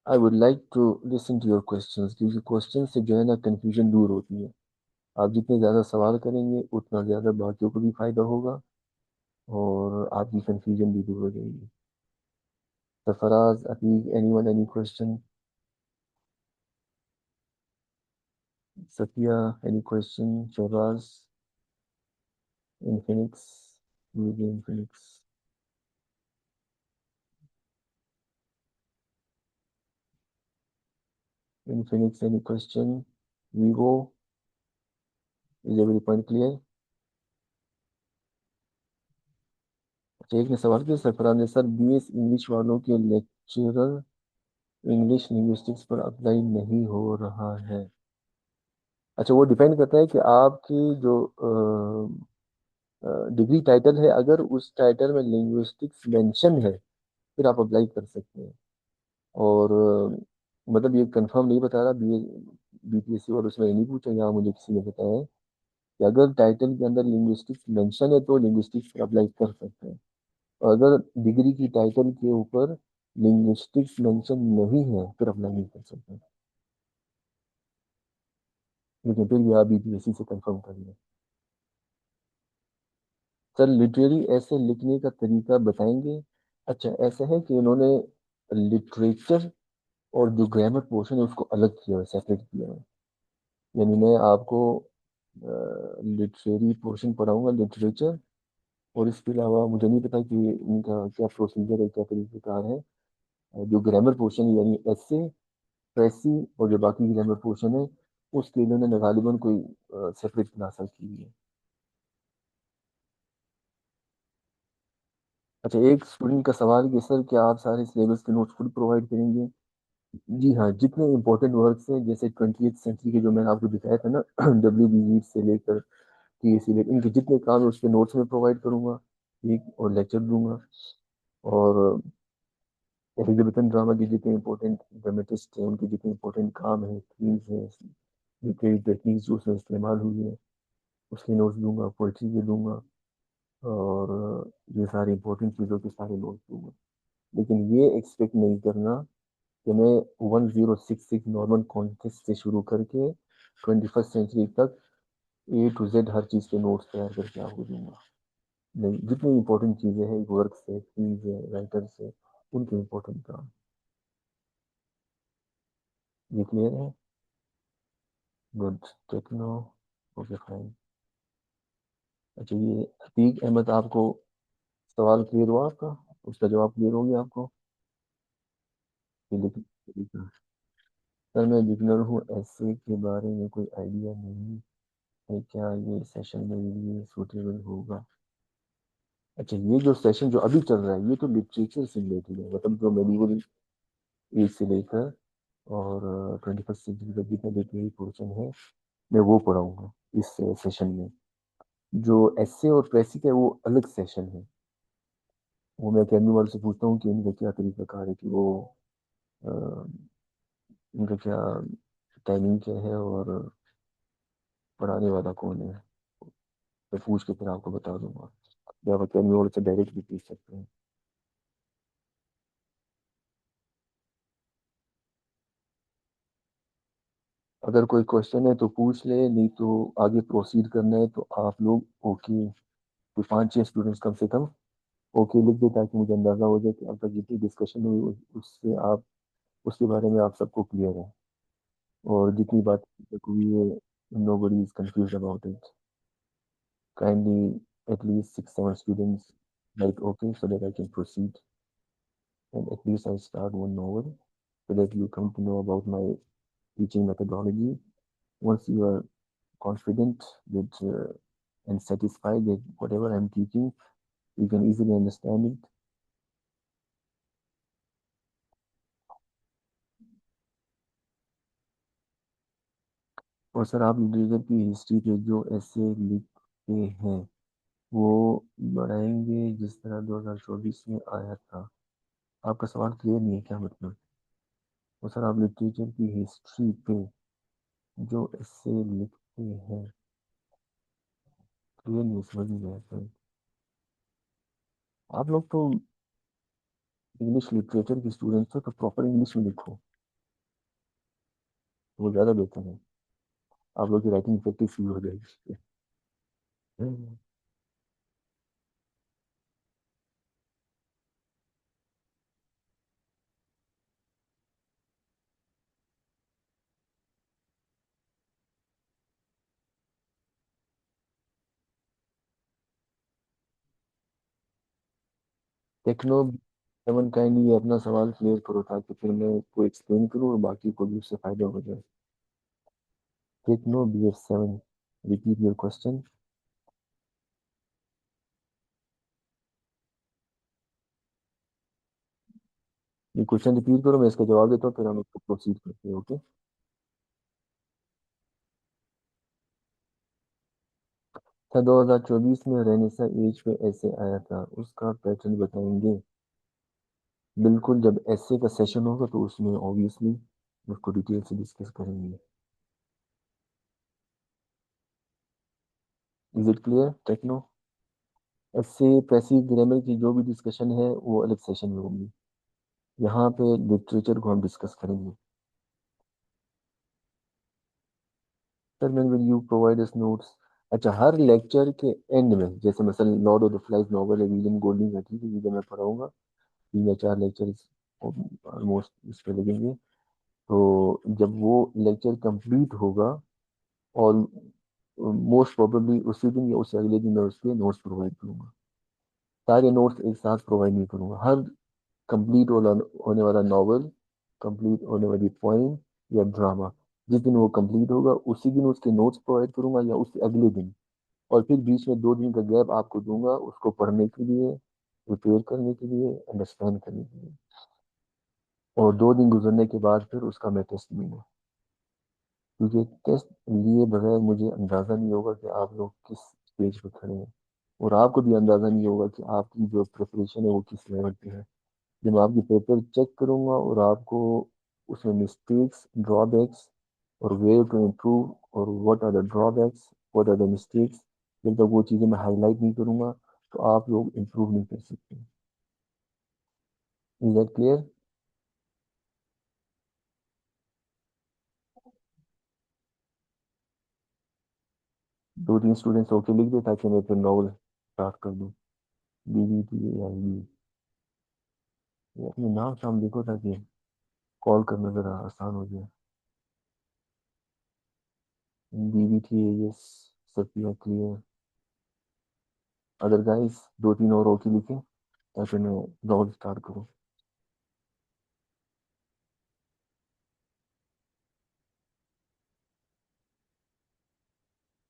I would like to listen to your questions, क्योंकि क्वेश्चन से जो है ना कंफ्यूजन दूर होती है। आप जितने ज़्यादा सवाल करेंगे उतना ज़्यादा बाकियों को भी फायदा होगा, और आपकी कंफ्यूजन भी दूर हो जाएगी। Sarfaraz, Atiq, anyone, any question? Satiya, any question? Shahbaz, Infinix, Infinix, Infinix, any question? Vivo, is every point clear? अच्छा, एक ने सवाल किया सरफराज ने, सर बीएस इंग्लिश वालों के लेक्चरर इंग्लिश लिंग्विस्टिक्स पर अप्लाई नहीं हो रहा है। अच्छा, वो डिपेंड करता है कि आपकी जो डिग्री टाइटल है, अगर उस टाइटल में लिंग्विस्टिक्स मेंशन है फिर आप अप्लाई कर सकते हैं। और मतलब ये कंफर्म नहीं बता रहा, बीपीएससी और उसमें नहीं पूछा, यहाँ मुझे किसी ने बताया है कि अगर टाइटल के अंदर लिंग्विस्टिक्स मेंशन है तो लिंग्विस्टिक्स पर अप्लाई कर सकते हैं। और अगर डिग्री की टाइटल के ऊपर लिंग्विस्टिक्स मेंशन नहीं है फिर अप्लाई नहीं कर सकते। लेकिन फिर भी आप बीपीएससी से कंफर्म कर लें। सर लिटरेरी ऐसे लिखने का तरीका बताएंगे? अच्छा, ऐसा है कि इन्होंने लिटरेचर और जो ग्रामर पोर्शन है उसको अलग किया है, सेपरेट किया है। यानी मैं आपको लिटरेरी पोर्शन पढ़ाऊंगा, लिटरेचर, और इसके अलावा मुझे नहीं पता कि इनका क्या प्रोसीजर है, क्या तरीकेकार है। जो ग्रामर पोर्शन है यानी एसे, ट्रेसी, और जो बाकी ग्रामर पोर्शन है उसके लिए इन्होंने गालिबन कोई सेपरेट क्लास की हुई है। अच्छा, एक स्टूडेंट का सवाल कि सर क्या आप सारे सिलेबस के नोट्स खुद प्रोवाइड करेंगे? जी हाँ, जितने इंपॉर्टेंट वर्क्स हैं जैसे 20th सेंचुरी के जो मैंने आपको दिखाया था ना डब्ल्यू बी से लेकर टी सी लेकर, इनके जितने काम है उसके नोट्स में प्रोवाइड करूंगा, ठीक, और लेक्चर दूंगा। और एलिजाबेथन ड्रामा के जितने इंपॉर्टेंट ड्रामेटिस्ट हैं उनके जितने इंपॉर्टेंट काम है, थीम्स हैं, जितनी टेक्निक्स जो उसमें इस्तेमाल हुई है उसके नोट्स दूंगा, पोइट्री के दूंगा, और ये सारी इंपॉर्टेंट चीज़ों के सारे नोट्स दूंगा। लेकिन ये एक्सपेक्ट नहीं करना कि मैं 1066 नॉर्मन कॉन्टेस्ट से शुरू करके 21st सेंचुरी तक A to Z हर चीज़ के नोट्स तैयार करके आपको दूंगा। नहीं, जितनी इंपॉर्टेंट चीज़ें हैं, वर्क है, थीम्स है, राइटर्स है, उनके इंपॉर्टेंट काम। ये क्लियर है? Good, techno, okay fine. अच्छा, ये अतीक अहमद, आपको सवाल क्लियर हुआ आपका? उसका जवाब क्लियर हो गया आपको? ये लिख। सर मैं बिगनर हूँ, ऐसे के बारे में कोई आइडिया नहीं है, क्या ये सेशन मेरे लिए सूटेबल होगा? अच्छा, ये जो सेशन जो अभी चल रहा है ये तो लिटरेचर से रिलेटेड है, मतलब जो मेडिवल एज से लेकर और 21st सेंचुरी का जितना लिटरेरी पोर्शन है मैं वो पढ़ाऊंगा इस सेशन में। जो एस्से और क्लासिक है वो अलग सेशन है। वो मैं अकेडमी वालों से पूछता हूँ कि इनका क्या तरीका कार है, कि वो अ, इनका क्या टाइमिंग क्या है और पढ़ाने वाला कौन है। मैं पूछ के फिर आपको बता दूंगा, या आप अकेडमी वालों से डायरेक्ट भी पूछ सकते हैं। अगर कोई क्वेश्चन है तो पूछ ले, नहीं तो आगे प्रोसीड करना है तो आप लोग ओके, कोई 5-6 स्टूडेंट्स कम से कम ओके लिख दे, ताकि मुझे अंदाजा हो जाए कि अब तक जितनी डिस्कशन हुई उससे आप उसके बारे में आप सबको क्लियर है, और जितनी बात अभी तक हुई है nobody is confuse about it. Kindly at least 6 7 students like okay so that I can proceed, and at least I start one novel so that you come to know about my teaching methodology. Once you are confident that and satisfied that whatever I'm teaching you can easily understand it. और sir आप literature की history पे जो ऐसे लिखते हैं वो बढ़ाएंगे जिस तरह 2024 में आया था? आपका सवाल क्लियर नहीं है क्या मतलब? और सर आप लिटरेचर की हिस्ट्री पे जो ऐसे लिखते हैं, क्लियर नहीं समझ नहीं आया सर. आप लोग तो इंग्लिश लिटरेचर के स्टूडेंट्स हो तो प्रॉपर इंग्लिश में लिखो, वो ज़्यादा बेहतर है. आप लोग की राइटिंग प्रैक्टिस शुरू हो जाएगी. टेक्नो सेवन काइंडली अपना सवाल क्लियर करो ताकि फिर मैं उसको एक्सप्लेन करूँ और बाकी को भी उससे फायदा हो जाए. Techno B F seven, repeat your question. ये क्वेश्चन रिपीट करो, मैं इसका जवाब देता हूँ, फिर हम इसको प्रोसीड करते हैं. ओके. था 2024 में रेनेसा एज पे ऐसे आया था, उसका पैटर्न बताएंगे. बिल्कुल, जब ऐसे का सेशन होगा तो उसमें ऑब्वियसली उसको डिटेल से डिस्कस करेंगे. Is it clear techno? ऐसे पैसिव ग्रामर की जो भी डिस्कशन है वो अलग सेशन में होगी. यहाँ पे लिटरेचर को हम डिस्कस करेंगे. Sir man will you provide us notes? अच्छा, हर लेक्चर के एंड में, जैसे मसलन Lord of the Flies novel है विलियम गोल्डिंग का, ठीक है, ये जब मैं पढ़ाऊंगा 3 या 4 लेक्चर ऑलमोस्ट इस पे लगेंगे. तो जब वो लेक्चर कंप्लीट होगा, और मोस्ट प्रोबेबली उसी दिन या उससे अगले दिन मैं उसके नोट्स प्रोवाइड करूंगा. सारे नोट्स एक साथ प्रोवाइड नहीं करूंगा. हर कंप्लीट होने वाला नॉवल, कंप्लीट होने वाली पोइम या ड्रामा, जिस दिन वो कंप्लीट होगा उसी दिन उसके नोट्स प्रोवाइड करूंगा या उससे अगले दिन. और फिर बीच में 2 दिन का गैप आपको दूंगा उसको पढ़ने के लिए, प्रिपेयर करने के लिए, अंडरस्टैंड करने के लिए. और 2 दिन गुजरने के बाद फिर उसका मैं टेस्ट लूंगा. क्योंकि टेस्ट लिए बगैर मुझे अंदाज़ा नहीं होगा कि आप लोग किस स्टेज पे खड़े हैं, और आपको भी अंदाज़ा नहीं होगा कि आपकी जो प्रिपरेशन है वो किस लेवल पे है. जब मैं आपकी पेपर चेक करूंगा और आपको उसमें मिस्टेक्स, ड्रॉबैक्स और वे टू इम्प्रूव और what are the drawbacks, what are the mistakes, जब तक वो चीज़ें मैं हाईलाइट नहीं करूंगा तो आप लोग इम्प्रूव नहीं कर सकते. Is that clear? 2 3 students okay लिख दे ताकि मैं फिर नॉवल स्टार्ट कर दूँ. BBTAIB, ये अपने नाम शाम लिखो ताकि कॉल करना ज़रा आसान हो जाए. BBTAS, Satya clear. Other guys 2 3 और ओके लिखे ताकि मैं नॉवल स्टार्ट करूँ.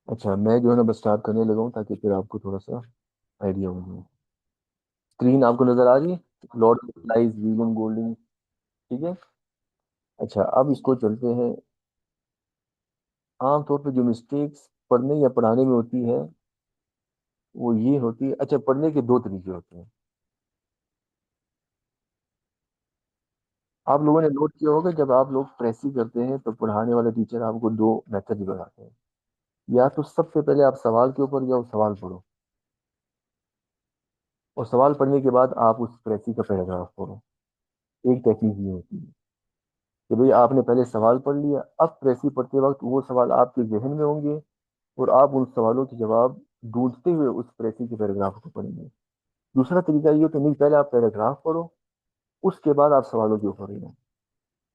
अच्छा, मैं जो है ना बस स्टार्ट करने लगा हूँ ताकि फिर आपको थोड़ा सा आइडिया हो जाए. स्क्रीन आपको नजर आ रही है? लॉर्ड लाइज विलियम गोल्डिंग, ठीक है. अच्छा, अब इसको चलते हैं. आमतौर पे जो मिस्टेक्स पढ़ने या पढ़ाने में होती है वो ये होती है. अच्छा, पढ़ने के 2 तरीके होते हैं. आप लोगों ने नोट किया होगा जब आप लोग प्रेसी करते हैं तो पढ़ाने वाले टीचर आपको 2 मेथड बताते हैं. या तो सबसे पहले आप सवाल के ऊपर जाओ, सवाल पढ़ो, और सवाल पढ़ने के बाद आप उस प्रेसी का पैराग्राफ पढ़ो. एक टेक्निक ये होती है कि भाई आपने पहले सवाल पढ़ लिया, अब प्रेसी पढ़ते वक्त वो सवाल आपके जहन में होंगे और आप उन सवालों के जवाब ढूंढते हुए उस प्रेसी के पैराग्राफ को पढ़ेंगे. दूसरा तरीका ये कि नहीं, पहले आप पैराग्राफ पढ़ो, उसके बाद आप सवालों के ऊपर रहो।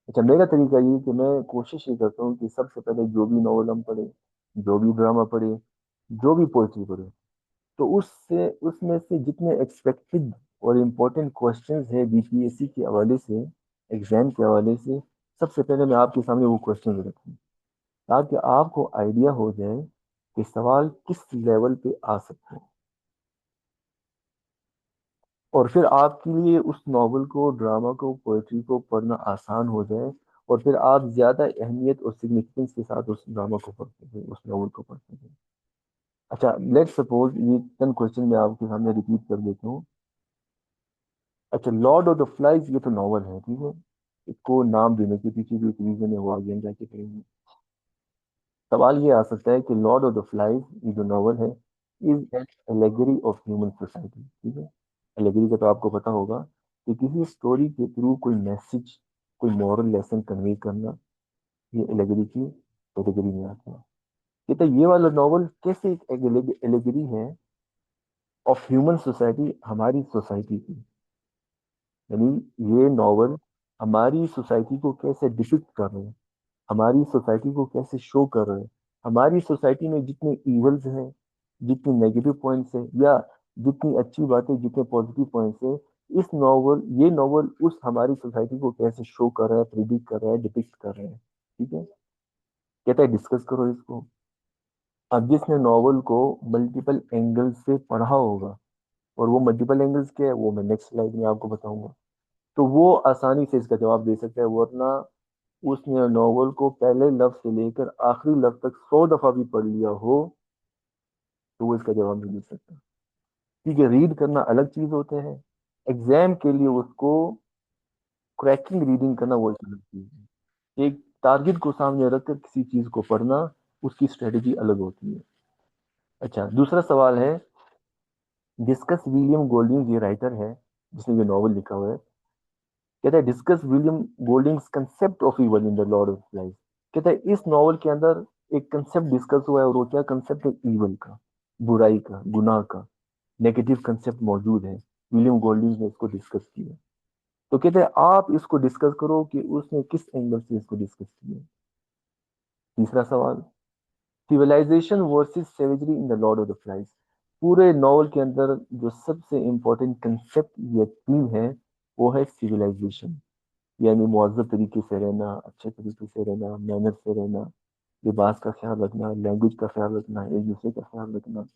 अच्छा, मेरा तरीका ये है कि मैं कोशिश ये करता हूँ कि सबसे पहले जो भी नॉवल हम पढ़े, जो भी ड्रामा पढ़े, जो भी पोइट्री पढ़े, तो उससे उसमें से जितने एक्सपेक्टेड और इम्पोर्टेंट क्वेश्चंस है बीपीएससी के हवाले से, एग्जाम के हवाले से, सबसे पहले मैं आपके सामने वो क्वेश्चन रखूँ, ताकि आपको आइडिया हो जाए कि सवाल किस लेवल पे आ सकते हैं। और फिर आपके लिए उस नॉवल को, ड्रामा को, पोएट्री को पढ़ना आसान हो जाए, और फिर आप ज्यादा अहमियत और सिग्निफिकेंस के साथ उस ड्रामा को पढ़ते हैं, उस नॉवल को पढ़ते हैं। अच्छा, लेट्स सपोज ये 10 क्वेश्चन मैं आपके सामने रिपीट कर देता हूँ। अच्छा, लॉर्ड ऑफ द फ्लाइज ये तो नॉवल है, ठीक है। इसको नाम देने के पीछे भी एक रीजन है, वो आगे हम जाके करेंगे। सवाल ये आ सकता है कि लॉर्ड ऑफ द फ्लाइज ये जो नॉवल है, is an allegory of human society, ठीक है। एलेगरी का तो आपको पता होगा कि किसी स्टोरी के थ्रू कोई मैसेज, कोई मॉरल लेसन कन्वे करना, ये एलेगरी की कैटेगरी में आता है। कहता है ये वाला नॉवल कैसे एक एलेगरी है ऑफ ह्यूमन सोसाइटी, हमारी सोसाइटी की। यानी ये नॉवल हमारी सोसाइटी को कैसे डिपिक्ट कर रहे हैं, हमारी सोसाइटी को कैसे शो कर रहे हैं, हमारी सोसाइटी में जितने इवल्स हैं, जितने नेगेटिव पॉइंट्स हैं, या जितनी अच्छी बातें, जितने पॉजिटिव पॉइंट्स हैं, इस नॉवल ये नॉवल उस हमारी सोसाइटी को कैसे शो कर रहा है, प्रिडिक्ट कर रहा है, डिपिक्ट कर रहा है, ठीक है। कहता है डिस्कस करो इसको। अब जिसने नॉवल को मल्टीपल एंगल से पढ़ा होगा, और वो मल्टीपल एंगल्स क्या है वो मैं नेक्स्ट स्लाइड में आपको बताऊंगा, तो वो आसानी से इसका जवाब दे सकता है। वरना उसने नॉवल को पहले लफ्ज से लेकर आखिरी लफ्ज तक 100 दफा भी पढ़ लिया हो, तो वो इसका जवाब नहीं दे सकता। ठीक है, रीड करना अलग चीज होते हैं, एग्जाम के लिए उसको क्रैकिंग रीडिंग करना वो एक अलग चीज है। एक टारगेट को सामने रखकर किसी चीज को पढ़ना, उसकी स्ट्रेटेजी अलग होती है। अच्छा, दूसरा सवाल है, डिस्कस विलियम गोल्डिंग, ये राइटर है जिसने ये नॉवल लिखा हुआ है। कहता है discuss William Golding's concept of evil in the Lord of life. कहता है इस नॉवल के अंदर एक कंसेप्ट डिस्कस हुआ है, और वो क्या कंसेप्ट है, ईवल का, बुराई का, गुनाह का, नेगेटिव कंसेप्ट मौजूद है। विलियम गोल्डिंग ने इसको डिस्कस किया। तो कहते हैं आप इसको डिस्कस करो कि उसने किस एंगल से इसको डिस्कस किया। तीसरा सवाल, civilization versus savagery in the Lord of the Flies. पूरे नॉवल के अंदर जो सबसे इंपॉर्टेंट कंसेप्ट या थीम है, वो है सिविलाइजेशन, यानी मुअज़्ज़ब तरीके से रहना, अच्छे तरीके से रहना, मैनर से रहना, लिबास का ख्याल रखना, लैंग्वेज का ख्याल रखना, एक दूसरे का ख्याल रखना,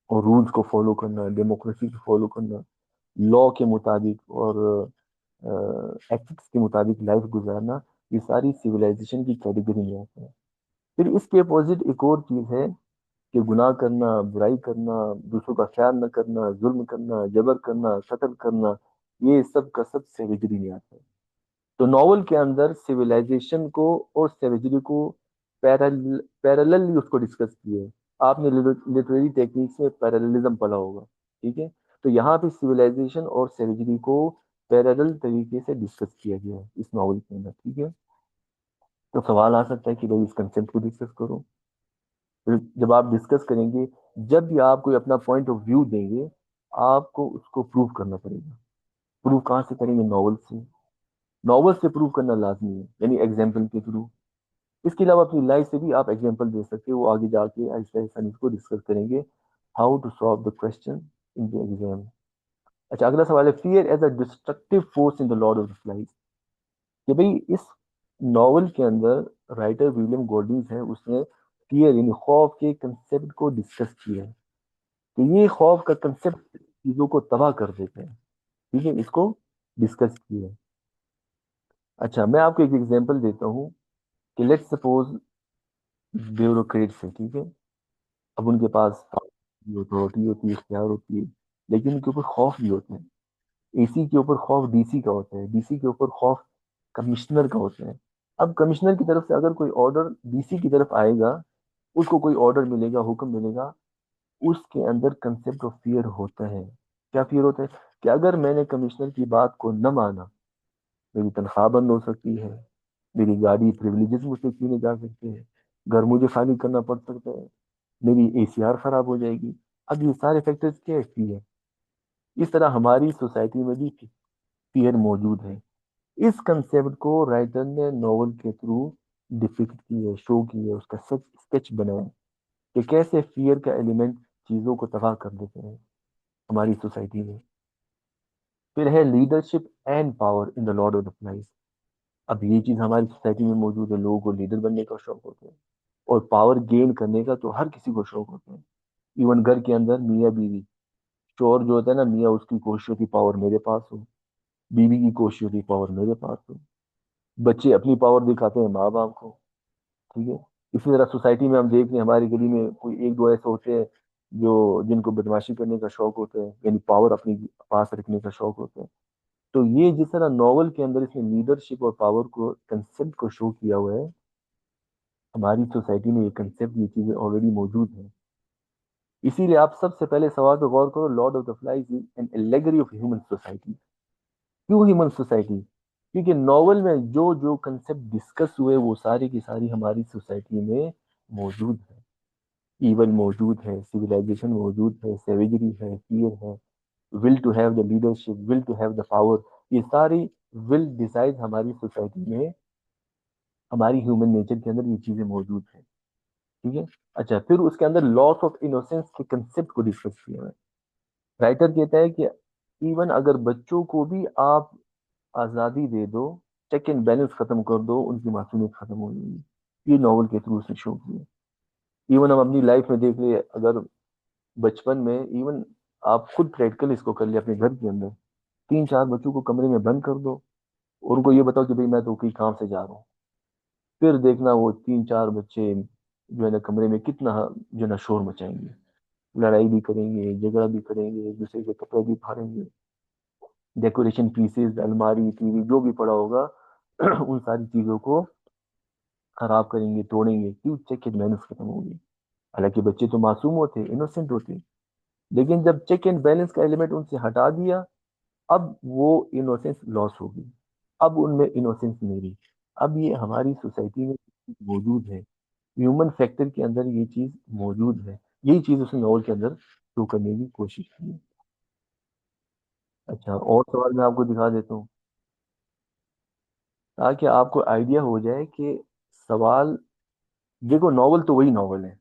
और रूल्स को फॉलो करना, डेमोक्रेसी को फॉलो करना, लॉ के मुताबिक और एथिक्स के मुताबिक लाइफ गुजारना, ये सारी सिविलाइजेशन की कैटेगरी में आते हैं। फिर इसके अपोजिट एक और चीज है कि गुनाह करना, बुराई करना, दूसरों का ख्याल न करना, जुल्म करना, जबर करना, कत्ल करना, ये सब का सब सेवेजरी में आता है। तो नॉवल के अंदर सिविलाइजेशन को और सेवेजरी को पैरेलली उसको डिस्कस किया है। आपने लिटरेरी टेक्निक्स में पैरेललिज्म पढ़ा होगा, ठीक है। तो यहाँ पे सिविलाइजेशन और सेवेजरी को पैरेलल तरीके से डिस्कस किया गया है इस नॉवल के अंदर, ठीक है। तो सवाल आ सकता है कि भाई इस कंसेप्ट को डिस्कस करो। फिर जब आप डिस्कस करेंगे, जब भी आप कोई अपना पॉइंट ऑफ व्यू देंगे, आपको उसको प्रूव करना पड़ेगा। प्रूव कहाँ से करेंगे, नॉवल से। नॉवल से प्रूव करना लाजमी है, यानी एग्जाम्पल के थ्रू। इसके अलावा अपनी लाइफ से भी आप एग्जाम्पल दे सकते हो, वो आगे जाके ऐसा ऐसा इसको डिस्कस करेंगे, how to solve the question in the exam. अच्छा, अगला सवाल है, fear as a destructive force in the Lord of the Flies. कि भाई इस नॉवल के अंदर राइटर विलियम गोल्डिंग है, उसने फियर यानी खौफ के कंसेप्ट को डिस्कस किया है। तो ये खौफ का कंसेप्ट चीजों को तबाह कर देते हैं, ठीक है, इसको डिस्कस किया है। अच्छा, मैं आपको एक एग्जांपल देता हूँ कि लेट्स सपोज ब्यूरोक्रेट्स है, ठीक है। अब उनके पास अथॉरिटी होती है, इख्तियार होती है, लेकिन उनके ऊपर खौफ भी होते हैं। एसी के ऊपर खौफ डीसी का होता है, डीसी के ऊपर खौफ कमिश्नर का होता है। अब कमिश्नर की तरफ से अगर कोई ऑर्डर डीसी की तरफ आएगा, उसको कोई ऑर्डर मिलेगा, हुक्म मिलेगा, उसके अंदर कंसेप्ट ऑफ फियर होता है। क्या फियर होता है, कि अगर मैंने कमिश्नर की बात को न माना, मेरी तनख्वाह बंद हो सकती है, मेरी गाड़ी प्रिविलेजेस मुझसे छीने जा सकते हैं, घर मुझे खाली करना पड़ सकता है, मेरी एसीआर खराब हो जाएगी। अब ये सारे फैक्टर्स क्या है, फियर। इस तरह हमारी सोसाइटी में भी फियर मौजूद है। इस कंसेप्ट को राइटर ने नॉवल के थ्रू डिपिक्ट की है, शो की है, उसका स्केच बनाया है कि कैसे फियर का एलिमेंट चीजों को तबाह कर देते हैं हमारी सोसाइटी में। फिर है leadership and power in the Lord of the flies. अब ये चीज हमारी सोसाइटी में मौजूद है, लोगों को लीडर बनने का शौक होता है और पावर गेन करने का तो हर किसी को शौक होता है। इवन घर के अंदर मियाँ बीवी, चोर जो होता है ना, मियाँ उसकी कोशिश होती पावर मेरे पास हो, बीवी की कोशिश होती पावर मेरे पास हो, बच्चे अपनी पावर दिखाते हैं माँ बाप को। ठीक है। इसी तरह सोसाइटी में हम देख रहे हैं, हमारी गली में कोई एक दो ऐसे होते हैं जो जिनको बदमाशी करने का शौक होता है, यानी पावर अपनी पास रखने का शौक होता है। तो ये जिस तरह नॉवल के अंदर इसने लीडरशिप और पावर को कंसेप्ट को शो किया हुआ है, हमारी सोसाइटी में ये कंसेप्ट, ये चीजें ऑलरेडी मौजूद हैं। इसीलिए आप सबसे पहले सवाल पे गौर करो, Lord of the flies is an allegory of human society. क्यों ह्यूमन सोसाइटी? क्योंकि नॉवल में जो जो कंसेप्ट डिस्कस हुए वो सारी की सारी हमारी सोसाइटी में मौजूद है। ईवल मौजूद है, सिविलाइजेशन मौजूद है, सेवेजरी है, फियर है, will to have the leadership, will to have the power, ये सारी विल डिसाइड हमारी सोसाइटी में, हमारी ह्यूमन नेचर के अंदर ये चीजें मौजूद है। ठीक है। अच्छा, फिर उसके अंदर लॉस ऑफ इनोसेंस के कंसेप्ट को डिस्कस किया है। राइटर कहता है कि इवन अगर बच्चों को भी आप आजादी दे दो, चेक एंड बैलेंस खत्म कर दो, उनकी मासूमियत खत्म हो जाएगी। ये नॉवल के थ्रू उसने शो किया। इवन हम अपनी लाइफ में देख लिए, अगर बचपन में इवन आप खुद प्रैक्टिकल इसको कर लिया अपने घर के अंदर, तीन चार बच्चों को कमरे में बंद कर दो और उनको ये बताओ कि भाई मैं तो कहीं काम से जा रहा हूँ, फिर देखना वो तीन चार बच्चे जो है ना कमरे में कितना जो है ना शोर मचाएंगे, लड़ाई भी करेंगे, झगड़ा भी करेंगे, एक दूसरे के कपड़े भी फाड़ेंगे, डेकोरेशन पीसेस, अलमारी, टीवी जो भी पड़ा होगा उन सारी चीजों को खराब करेंगे, तोड़ेंगे। क्यों? चेक एंड बैलेंस खत्म होगी। हालांकि बच्चे तो मासूम होते, इनोसेंट होते, लेकिन जब चेक एंड बैलेंस का एलिमेंट उनसे हटा दिया, अब वो इनोसेंस लॉस होगी, अब उनमें इनोसेंस नहीं रही। अब ये हमारी सोसाइटी में मौजूद है, ह्यूमन फैक्टर के अंदर ये चीज मौजूद है। यही चीज उसने नॉवल के अंदर शो करने की कोशिश की है। अच्छा, और सवाल मैं आपको दिखा देता हूँ ताकि आपको आइडिया हो जाए कि सवाल, देखो नॉवल तो वही नॉवल है,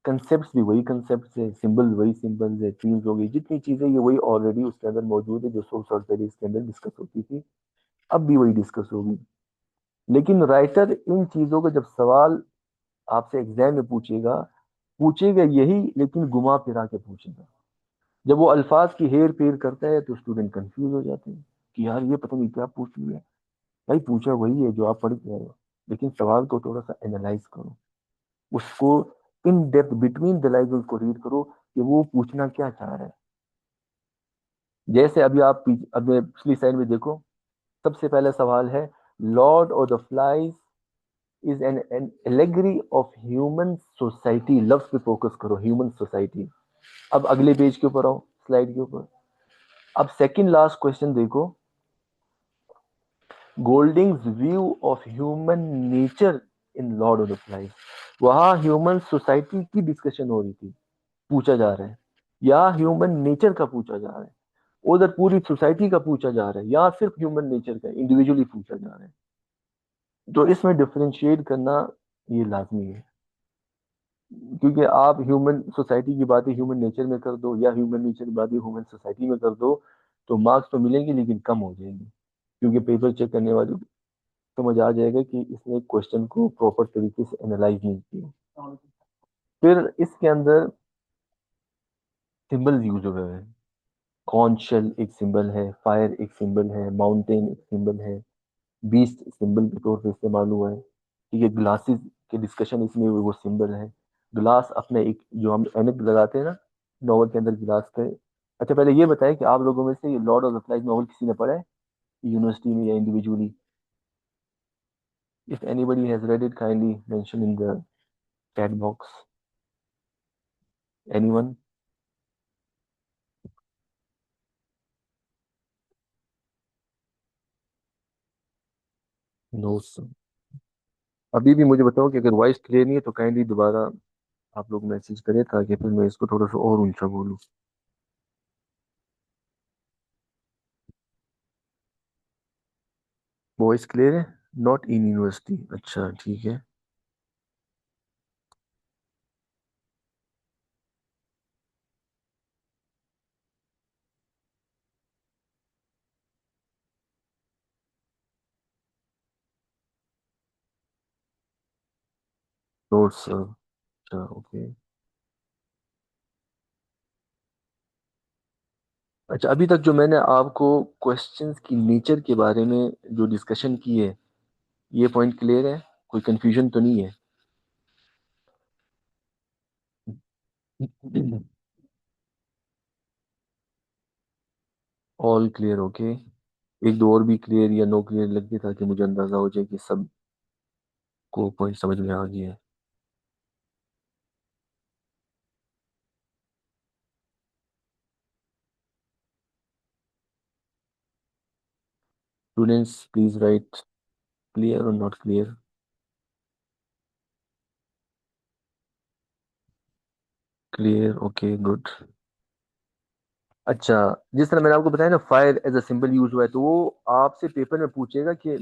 कंसेप्ट भी वही कंसेप्ट है, सिंबल वही सिंबल्स है, थीम्स हो गई, जितनी चीजें ये वही ऑलरेडी उसके अंदर मौजूद है जो 100 साल पहले इसके अंदर डिस्कस होती थी, अब भी वही डिस्कस होगी। लेकिन राइटर इन चीजों का जब सवाल आपसे एग्जाम में पूछेगा, पूछेगा यही, लेकिन घुमा फिरा के पूछेगा। जब वो अल्फाज की हेर फेर करता है तो स्टूडेंट कंफ्यूज हो जाते हैं कि यार ये पता नहीं क्या पूछ लिया। भाई पूछा वही है जो आप पढ़ के आए हो, लेकिन सवाल को थोड़ा सा एनालाइज करो, उसको in depth between the lines उसको रीड करो कि वो पूछना क्या चाह रहा है। जैसे अभी आप अब पिछली साइड में देखो, सबसे पहला सवाल है, Lord of the flies is an allegory of human society. लफ्ज पे फोकस करो, ह्यूमन सोसाइटी। अब अगले पेज के ऊपर आओ, स्लाइड के ऊपर। अब सेकंड लास्ट क्वेश्चन देखो, Golding's view of human nature in Lord of the Flies. वहां ह्यूमन सोसाइटी की डिस्कशन हो रही थी, पूछा जा रहा है, या ह्यूमन नेचर का पूछा जा रहा है, उधर पूरी सोसाइटी का पूछा जा रहा है, या सिर्फ ह्यूमन नेचर का इंडिविजुअली पूछा जा रहा है। तो इसमें डिफरेंशिएट करना ये लाजमी है, क्योंकि आप ह्यूमन सोसाइटी की बातें ह्यूमन नेचर में कर दो या ह्यूमन नेचर की बातें ह्यूमन सोसाइटी में कर दो, तो मार्क्स तो मिलेंगे लेकिन कम हो जाएंगे, क्योंकि पेपर चेक करने वाले को समझ आ जाएगा कि इसने क्वेश्चन को प्रॉपर तरीके से एनालाइज नहीं किया। फिर इसके अंदर सिंबल यूज हुए हैं। कॉन्च शेल एक सिंबल है, फायर एक सिंबल है, माउंटेन एक सिंबल है, बीस्ट सिंबल के तौर पे इस्तेमाल हुआ है। ठीक है। ग्लासेस के डिस्कशन इसमें हुए, वो सिंबल है। ग्लास अपने एक जो हम एनक लगाते हैं ना नॉवल के अंदर गिलास का। अच्छा, पहले ये बताएं कि आप लोगों में से ये Lord of the Flies novel किसी ने पढ़ा है, यूनिवर्सिटी में या individually? If anybody has read it kindly mention in the chat box. Anyone? No sir. अभी भी मुझे बताओ कि अगर वॉइस क्लियर नहीं है तो काइंडली दोबारा आप लोग मैसेज करें ताकि फिर मैं इसको थोड़ा सा और ऊंचा बोलूँ। वॉइस क्लियर है, नॉट इन यूनिवर्सिटी, अच्छा ठीक है। नोट्स, अच्छा ओके। अच्छा, अभी तक जो मैंने आपको क्वेश्चंस की नेचर के बारे में जो डिस्कशन की है, ये पॉइंट क्लियर है, कोई कंफ्यूजन तो नहीं है? All clear, okay. एक दो और भी क्लियर या नो क्लियर लग गया, ताकि मुझे अंदाजा हो जाए कि सबको पॉइंट समझ में आ गया है। स्टूडेंट्स प्लीज राइट क्लियर और not clear. Clear, okay good. अच्छा, जिस तरह मैंने आपको बताया ना, fire as a symbol use हुआ है, तो वो आपसे पेपर में पूछेगा कि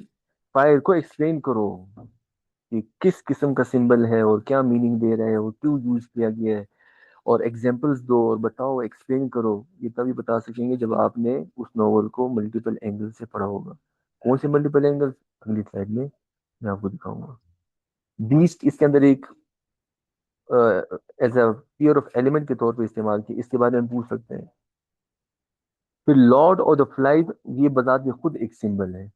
फायर को एक्सप्लेन करो कि किस किस्म का सिंबल है और क्या मीनिंग दे रहा है और क्यों यूज किया गया है, और एग्जांपल्स दो और बताओ, एक्सप्लेन करो। ये तभी बता सकेंगे जब आपने उस नॉवल को मल्टीपल एंगल से पढ़ा होगा। कौन से मल्टीपल एंगल, अगली स्लाइड में मैं आपको दिखाऊंगा। बीस्ट इसके अंदर एक as a pair of element के तौर पे इस्तेमाल की, इसके बारे में पूछ सकते हैं। फिर लॉर्ड ऑफ द फ्लाइज, ये बजात में खुद एक सिंबल है।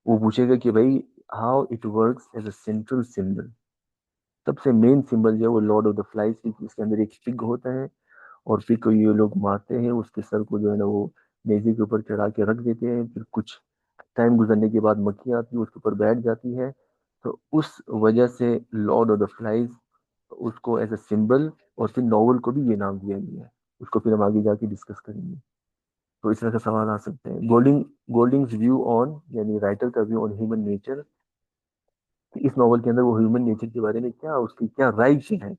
वो पूछेगा कि भाई how it works as a central symbol. सबसे मेन सिंबल जो है वो लॉर्ड ऑफ द फ्लाइज, क्योंकि इसके अंदर एक पिग होता है, और पिग को ये लोग मारते हैं, उसके सर को जो है ना वो नेजी के ऊपर चढ़ा के रख देते हैं। फिर कुछ टाइम गुजरने के बाद मक्खी आती है, उसके ऊपर बैठ जाती है। तो उस वजह से लॉर्ड ऑफ द फ्लाइज उसको एज अ सिंबल, और फिर नॉवल को भी ये नाम दिया गया है। उसको फिर हम आगे जाके डिस्कस करेंगे। तो इस तरह का सवाल आ सकते हैं। गोल्डिंग्स व्यू ऑन, यानी राइटर का व्यू ऑन ह्यूमन नेचर, इस नॉवल के अंदर वो ह्यूमन नेचर के बारे में क्या, उसकी क्या राइट्स हैं।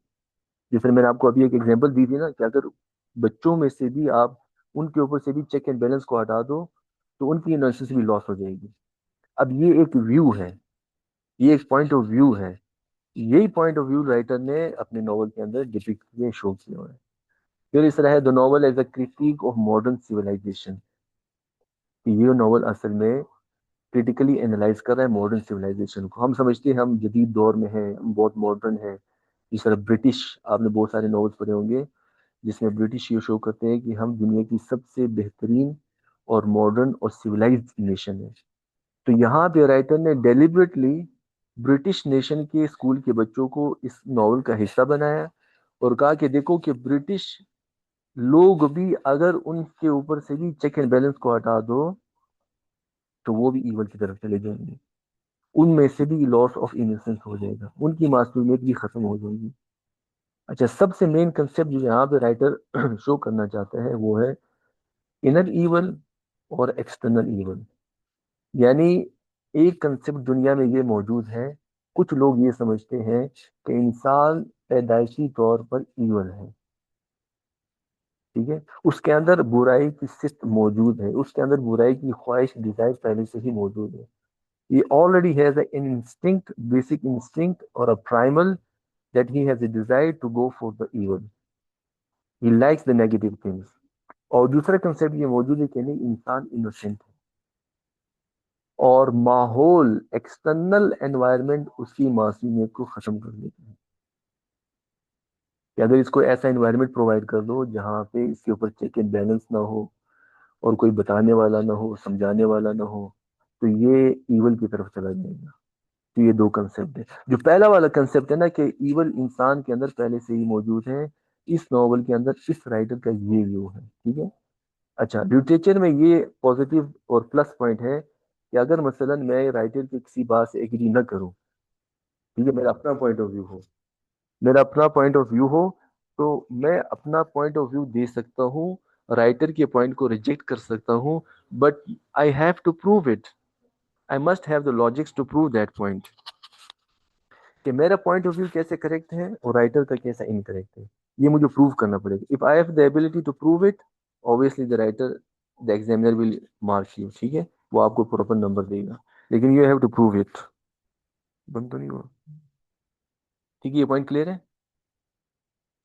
जैसे मैंने आपको अभी एक एग्जांपल दी थी ना, कि अगर बच्चों में से भी आप उनके ऊपर से भी चेक एंड बैलेंस को हटा दो, तो उनकी इनोसेंस भी लॉस हो जाएगी। अब ये एक व्यू है, ये एक पॉइंट ऑफ व्यू है। यही पॉइंट ऑफ व्यू राइटर ने अपने नॉवल के अंदर डिपिक्ट किए, शो किया हुआ है। फिर इस तरह है the novel as a critique of modern civilization. ये नॉवल असल में क्रिटिकली एनालाइज कर रहा है मॉडर्न सिविलाइजेशन को। हम समझते हैं हम जदीद दौर में हैं, हम बहुत मॉडर्न हैं। इस तरह ब्रिटिश, आपने बहुत सारे नॉवेल्स पढ़े होंगे जिसमें ब्रिटिश ये शो करते हैं कि हम दुनिया की सबसे बेहतरीन और मॉडर्न और सिविलाइज्ड नेशन है। तो यहाँ पे राइटर ने डेलिबरेटली ब्रिटिश नेशन के स्कूल के बच्चों को इस नॉवल का हिस्सा बनाया, और कहा कि देखो कि ब्रिटिश लोग भी अगर उनके ऊपर से भी चेक एंड बैलेंस को हटा दो, तो वो भी ईवल की तरफ चले जाएंगे। उनमें से भी लॉस ऑफ इनोसेंस हो जाएगा, उनकी मासूमियत भी खत्म हो जाएगी। अच्छा, सबसे मेन कंसेप्ट जो यहाँ पे राइटर शो करना चाहता है वो है इनर ईवल और एक्सटर्नल ईवल। यानी एक कंसेप्ट दुनिया में ये मौजूद है, कुछ लोग ये समझते हैं कि इंसान पैदाइशी तौर पर ईवल है, ठीक है। उसके अंदर बुराई की सिफ्त मौजूद है, उसके अंदर बुराई की ख्वाहिश, डिजायर पहले से ही मौजूद है। he already has an instinct, basic instinct or a primal, that he has a desire to go for the evil. He likes the negative things. और दूसरा कंसेप्ट ये मौजूद है कि नहीं, इंसान इनोसेंट है, और माहौल, एक्सटर्नल एनवायरनमेंट उसकी मासूमियत को खत्म कर देता है। कि अगर इसको ऐसा एनवायरनमेंट प्रोवाइड कर दो जहाँ पे इसके ऊपर चेक एंड बैलेंस ना हो, और कोई बताने वाला ना हो, समझाने वाला ना हो, तो ये ईवल की तरफ चला जाएगा। तो ये दो कंसेप्ट है। जो पहला वाला कंसेप्ट है ना कि ईवल इंसान के अंदर पहले से ही मौजूद है, इस नॉवल के अंदर इस राइटर का ये व्यू है, ठीक है। अच्छा, लिटरेचर में ये पॉजिटिव और प्लस पॉइंट है कि अगर मसलन मैं राइटर की किसी बात से एग्री ना करूं, ठीक है, मेरा अपना पॉइंट ऑफ व्यू हो, मेरा अपना पॉइंट ऑफ व्यू हो, तो मैं अपना पॉइंट ऑफ व्यू दे सकता हूँ, राइटर के पॉइंट को रिजेक्ट कर सकता हूँ, but I have to prove it. I must have the logics to prove that point, कि मेरा पॉइंट ऑफ व्यू कैसे करेक्ट है और राइटर का कैसा इनकरेक्ट है। ये मुझे प्रूव करना पड़ेगा। If I have the ability to prove it, obviously the writer, the examiner will mark you, ठीक है, वो आपको प्रॉपर नंबर देगा। लेकिन you have to prove it. बंद तो नहीं हुआ? ठीक है, ये पॉइंट क्लियर है।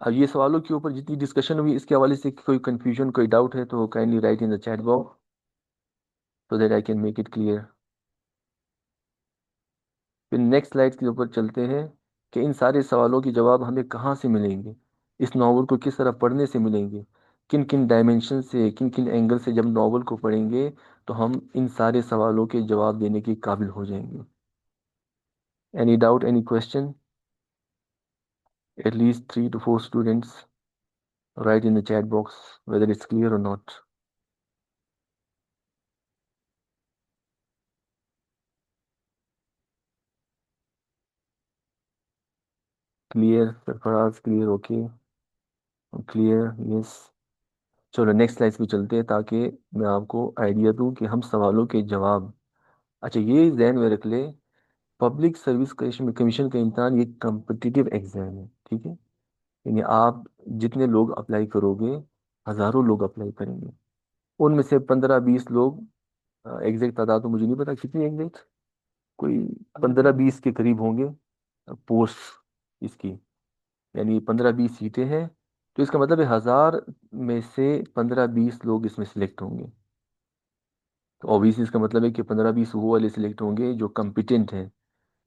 अब ये सवालों के ऊपर जितनी डिस्कशन हुई इसके हवाले से कोई कंफ्यूजन, कोई डाउट है तो kindly right in the chat box so that I can make it clear. फिर नेक्स्ट स्लाइड के ऊपर चलते हैं कि इन सारे सवालों के जवाब हमें कहाँ से मिलेंगे, इस नॉवल को किस तरह पढ़ने से मिलेंगे, किन किन डायमेंशन से, किन किन एंगल से जब नॉवल को पढ़ेंगे तो हम इन सारे सवालों के जवाब देने के काबिल हो जाएंगे। Any doubt, any question? At least 3 to 4 students write in the chat box whether it's clear or not. Clear, Sarfaraz clear, okay, clear, yes. चलो नेक्स्ट स्लाइड पे चलते हैं ताकि मैं आपको आइडिया दूं कि हम सवालों के जवाब। अच्छा, ये ध्यान में रख ले, पब्लिक सर्विस कमीशन कमीशन का इम्तहान ये कम्पिटिटिव एग्जाम है, ठीक है। यानी आप जितने लोग अप्लाई करोगे, हजारों लोग अप्लाई करेंगे, उनमें से 15-20 लोग, एग्जैक्ट तादाद तो मुझे नहीं पता कितनी एग्जैक्ट, कोई 15-20 के करीब होंगे पोस्ट इसकी, यानी 15-20 सीटें हैं। तो इसका मतलब है 1000 में से 15-20 लोग इसमें सिलेक्ट होंगे। तो ऑब्वियसली इसका मतलब है कि 15-20 वो वाले सिलेक्ट होंगे जो कम्पिटेंट हैं,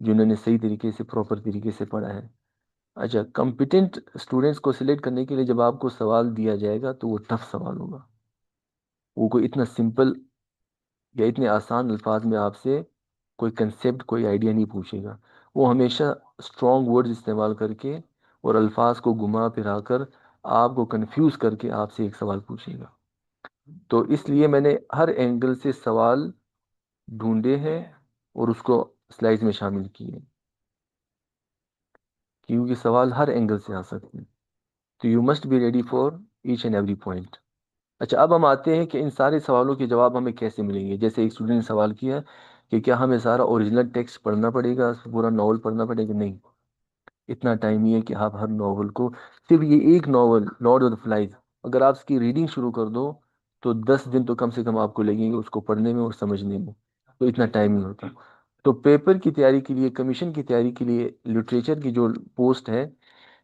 जिन्होंने सही तरीके से, प्रॉपर तरीके से पढ़ा है। अच्छा, कम्पिटेंट स्टूडेंट्स को सिलेक्ट करने के लिए जब आपको सवाल दिया जाएगा तो वो टफ सवाल होगा। वो कोई इतना सिंपल या इतने आसान अल्फाज में आपसे कोई कंसेप्ट, कोई आइडिया नहीं पूछेगा। वो हमेशा स्ट्रॉन्ग वर्ड्स इस्तेमाल करके और अल्फाज को घुमा फिरा कर आपको कंफ्यूज करके आपसे एक सवाल पूछेगा। तो इसलिए मैंने हर एंगल से सवाल ढूंढे हैं और उसको स्लाइड्स में शामिल किए, क्योंकि सवाल हर एंगल से आ सकते हैं। तो you must be ready for each and every point. अच्छा, अब हम आते हैं कि इन सारे सवालों के जवाब हमें कैसे मिलेंगे। जैसे एक स्टूडेंट ने सवाल किया कि क्या हमें सारा ओरिजिनल टेक्स्ट पढ़ना पड़ेगा, पूरा नॉवल पढ़ना पड़ेगा? नहीं, इतना टाइम ही है कि आप हर नॉवल को, सिर्फ ये एक novel Lord of the flies, अगर आप इसकी रीडिंग शुरू कर दो तो 10 दिन तो कम से कम आपको लगेंगे उसको पढ़ने में और समझने में। तो इतना टाइम नहीं होता। तो पेपर की तैयारी के लिए, कमीशन की तैयारी के लिए, लिटरेचर की जो पोस्ट है,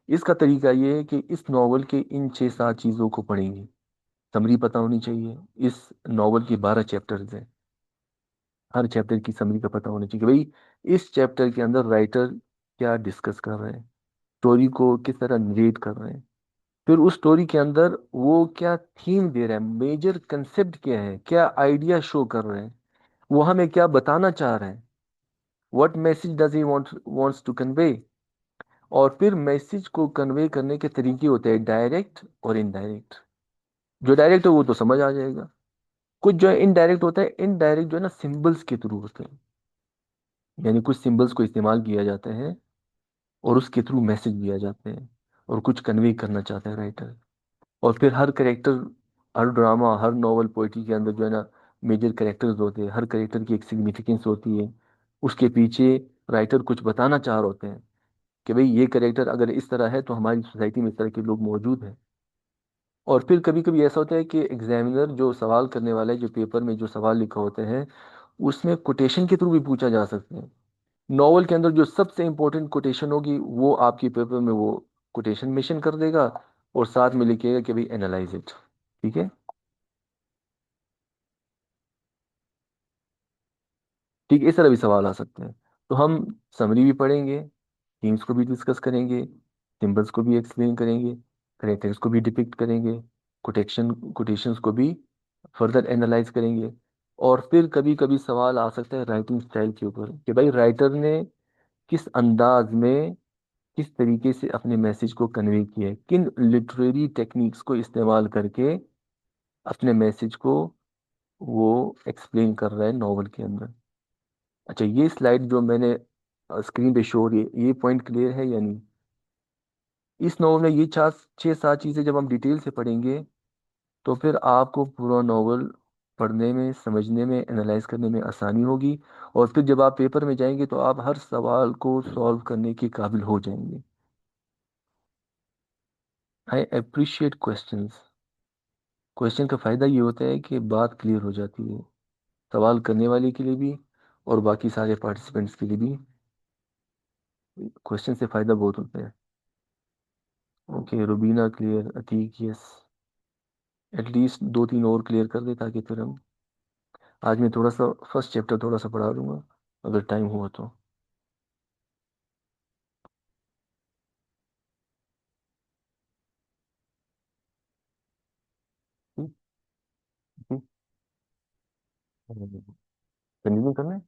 इसका तरीका ये है कि इस नॉवल के इन 6-7 चीज़ों को पढ़ेंगे। समरी पता होनी चाहिए। इस नॉवल की 12 चैप्टर्स हैं, हर चैप्टर की समरी का पता होना चाहिए कि भाई इस चैप्टर के अंदर राइटर क्या डिस्कस कर रहे हैं, स्टोरी को किस तरह नरेट कर रहे हैं, फिर उस स्टोरी के अंदर वो क्या थीम दे रहा है, मेजर कंसेप्ट क्या है, क्या आइडिया शो कर रहे हैं, वो हमें क्या बताना चाह रहे हैं, what message does he wants to convey. और फिर मैसेज को कन्वे करने के तरीके होते हैं डायरेक्ट और इनडायरेक्ट। जो डायरेक्ट है वो तो समझ आ जाएगा, कुछ जो है इनडायरेक्ट होता है। इनडायरेक्ट जो है ना, सिंबल्स के थ्रू होते हैं, यानी कुछ सिंबल्स को इस्तेमाल किया जाता है और उसके थ्रू मैसेज दिया जाते हैं और कुछ कन्वे करना चाहता है राइटर। और फिर हर करेक्टर, हर ड्रामा, हर नॉवल, पोइट्री के अंदर जो है ना, मेजर करेक्टर्स होते हैं, हर करेक्टर की एक सिग्निफिकेंस होती है। उसके पीछे राइटर कुछ बताना चाह रहे होते हैं कि भाई ये करेक्टर अगर इस तरह है तो हमारी सोसाइटी में इस तरह के लोग मौजूद हैं। और फिर कभी कभी ऐसा होता है कि एग्जामिनर जो सवाल करने वाला है, जो पेपर में जो सवाल लिखा होते हैं, उसमें कोटेशन के थ्रू भी पूछा जा सकता है। नॉवल के अंदर जो सबसे इंपॉर्टेंट कोटेशन होगी वो आपके पेपर में वो कोटेशन मेंशन कर देगा और साथ में लिखेगा कि भाई एनालाइज इट। ठीक है। ठीक है, इस तरह भी सवाल आ सकते हैं। तो हम समरी भी पढ़ेंगे, थीम्स को भी डिस्कस करेंगे, सिंबल्स को भी एक्सप्लेन करेंगे, करेक्टर्स को भी डिपिक्ट करेंगे, कोटेशंस को भी फर्दर एनालाइज करेंगे। और फिर कभी कभी सवाल आ सकता है राइटिंग स्टाइल के ऊपर कि भाई राइटर ने किस अंदाज में, किस तरीके से अपने मैसेज को कन्वे किया है, किन लिटरेरी टेक्निक्स को इस्तेमाल करके अपने मैसेज को वो एक्सप्लेन कर रहा है नॉवल के अंदर। अच्छा, ये स्लाइड जो मैंने स्क्रीन पे शो हो रही है, ये पॉइंट क्लियर है या नहीं? इस नॉवल में ये 6-7 चीजें जब हम डिटेल से पढ़ेंगे तो फिर आपको पूरा नॉवल पढ़ने में, समझने में, एनालाइज करने में आसानी होगी। और फिर जब आप पेपर में जाएंगे तो आप हर सवाल को सॉल्व करने के काबिल हो जाएंगे। I appreciate questions. क्वेश्चन का फायदा ये होता है कि बात क्लियर हो जाती है, सवाल करने वाले के लिए भी और बाकी सारे पार्टिसिपेंट्स के लिए भी क्वेश्चन से फायदा बहुत होता है। Okay, Rubina clear, Atiq yes. At least दो तीन और क्लियर कर दे ताकि फिर हम, आज मैं थोड़ा सा फर्स्ट चैप्टर थोड़ा सा पढ़ा दूंगा अगर टाइम हुआ तो। कंटिन्यू करना है।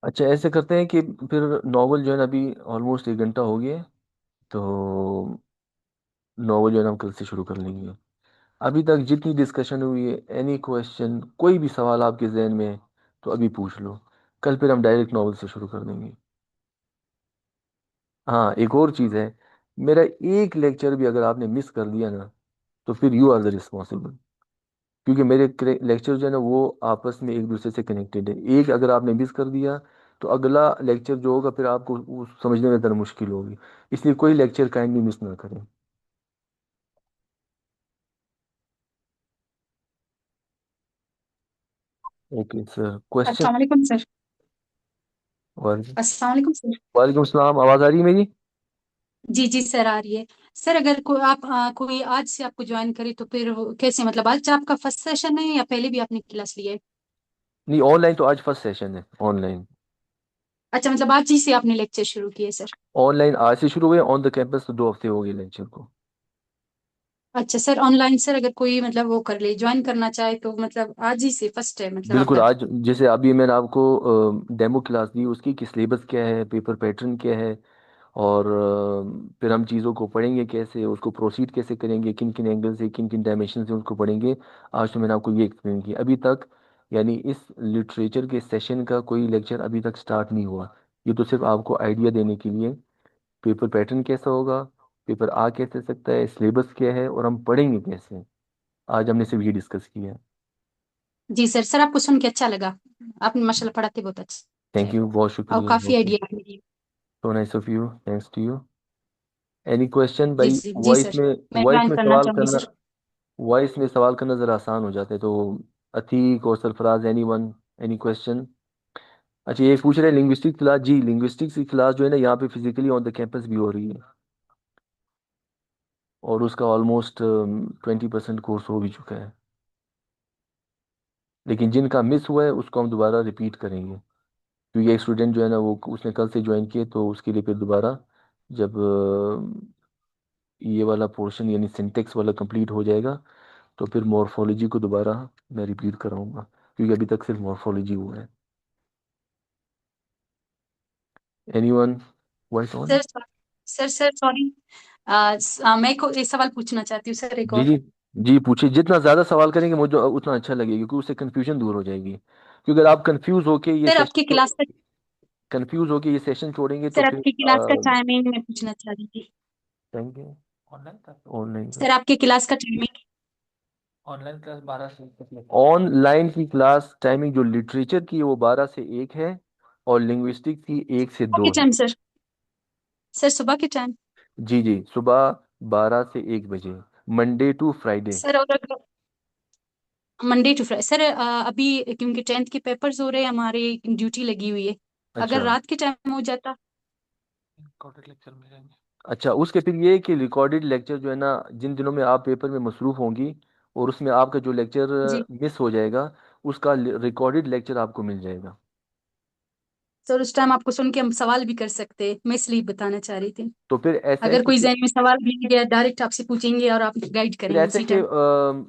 अच्छा, ऐसे करते हैं कि फिर नॉवल जो है ना, अभी ऑलमोस्ट 1 घंटा हो गया है, तो नॉवल जो है ना हम कल से शुरू कर लेंगे। अभी तक जितनी डिस्कशन हुई है, एनी क्वेश्चन, कोई भी सवाल आपके जहन में है तो अभी पूछ लो, कल फिर हम डायरेक्ट नॉवल से शुरू कर देंगे। हाँ, एक और चीज़ है, मेरा एक लेक्चर भी अगर आपने मिस कर दिया ना, तो फिर यू आर द रिस्पॉन्सिबल। क्योंकि मेरे लेक्चर जो है ना वो आपस में एक दूसरे से कनेक्टेड है। एक अगर आपने मिस कर दिया तो अगला लेक्चर जो होगा फिर आपको वो समझने में ज़रा मुश्किल होगी। इसलिए कोई लेक्चर काइंडली मिस ना करें। Okay sir, question. अस्सलाम वालेकुम सर। वालेकुम। अस्सलाम वालेकुम सर। वालेकुम सलाम, आवाज़ आ रही है मेरी? जी जी सर, आ रही है। सर अगर कोई आज से आपको ज्वाइन करे तो फिर कैसे, मतलब आज आपका फर्स्ट सेशन है या पहले भी आपने क्लास ली है? नहीं, ऑनलाइन तो आज फर्स्ट सेशन है, ऑनलाइन। अच्छा, मतलब आज ही से आपने लेक्चर शुरू किए सर? ऑनलाइन आज से शुरू हुए, ऑन द कैंपस तो 2 हफ्ते हो गए लेक्चर को। अच्छा सर, ऑनलाइन सर अगर कोई मतलब वो कर ले, ज्वाइन करना चाहे तो मतलब आज ही से फर्स्ट है मतलब बिल्कुल, आपका? आज जैसे अभी मैंने आपको डेमो क्लास दी, उसकी कि सिलेबस क्या है, पेपर पैटर्न क्या है, और फिर हम चीज़ों को पढ़ेंगे कैसे, उसको प्रोसीड कैसे करेंगे, किन किन एंगल से, किन किन डायमेंशन से उसको पढ़ेंगे। आज तो मैंने आपको ये एक्सप्लेन किया। अभी तक यानी इस लिटरेचर के सेशन का कोई लेक्चर अभी तक स्टार्ट नहीं हुआ। ये तो सिर्फ आपको आइडिया देने के लिए, पेपर पैटर्न कैसा होगा, पेपर आ कैसे सकता है, सिलेबस क्या है, और हम पढ़ेंगे कैसे। आज हमने सिर्फ ये डिस्कस किया है। जी सर। सर आपको सुन के अच्छा लगा, आपने माशाल्लाह पढ़ाते बहुत अच्छा थैंक है यू, बहुत और शुक्रिया, काफी बहुत आइडिया आपने दिए। So nice of you, thanks to you. Any question जी भाई? जी जी वॉइस सर, में, मैं वॉइस ज्वाइन में करना सवाल चाहूंगी करना, सर। वॉइस में सवाल करना जरा आसान हो जाता है। तो अतीक और Sarfaraz, any one, any question? अच्छा, ये पूछ रहे हैं लिंग्विस्टिक क्लास। जी, लिंग्विस्टिक्स की क्लास जो है ना यहाँ पे फिजिकली ऑन द कैंपस भी हो रही है, और उसका ऑलमोस्ट 20% कोर्स हो भी चुका है। लेकिन जिनका मिस हुआ है उसको हम दोबारा रिपीट करेंगे, क्योंकि एक स्टूडेंट जो है ना वो उसने कल से ज्वाइन किए, तो उसके लिए फिर दोबारा जब ये वाला पोर्शन यानी सिंटेक्स वाला कंप्लीट हो जाएगा तो फिर मॉर्फोलॉजी को दोबारा मैं रिपीट कराऊंगा, क्योंकि अभी तक सिर्फ मॉर्फोलॉजी हुआ है। Anyone, voice on? Sir sir sorry, मैं को एक सवाल पूछना चाहती हूँ सर, एक जी और। जी, जी पूछिए। जितना ज़्यादा सवाल करेंगे मुझे उतना अच्छा लगेगा, क्योंकि उससे कन्फ्यूजन दूर हो जाएगी। क्योंकि अगर आप कंफ्यूज होके ये सर सेशन आपके क्लास का कंफ्यूज होके ये सेशन छोड़ेंगे तो सर फिर आपकी क्लास का टाइमिंग मैं पूछना चाह रही थी। Thank you. ऑनलाइन का, ऑनलाइन का, सर आपके क्लास का टाइमिंग। ऑनलाइन क्लास 12 से 1 तक। ऑनलाइन की क्लास टाइमिंग जो लिटरेचर की है वो 12 से 1 है, और लिंग्विस्टिक की 1 से 2 के है। Time sir? सर सुबह के टाइम? जी जी, सुबह 12 से 1 बजे, मंडे टू फ्राइडे। सर और अगर मंडे टू फ्राइडे सर, अभी क्योंकि 10th के पेपर्स हो रहे हैं, हमारे ड्यूटी लगी हुई है, अगर अच्छा, रात के टाइम हो जाता? रिकॉर्डेड लेक्चर मिलेंगे। अच्छा, उसके फिर ये है कि रिकॉर्डेड लेक्चर जो है ना, जिन दिनों में आप पेपर में मसरूफ होंगी और उसमें आपका जो लेक्चर जी मिस हो जाएगा, उसका रिकॉर्डेड लेक्चर आपको मिल जाएगा। सर, उस टाइम आपको सुन के हम सवाल भी कर सकते हैं, मैं इसलिए बताना चाह रही थी। तो फिर ऐसा है अगर कि कोई जहन में सवाल भी गया, डायरेक्ट आपसे पूछेंगे और आप गाइड फिर करेंगे ऐसे उसी कि टाइम।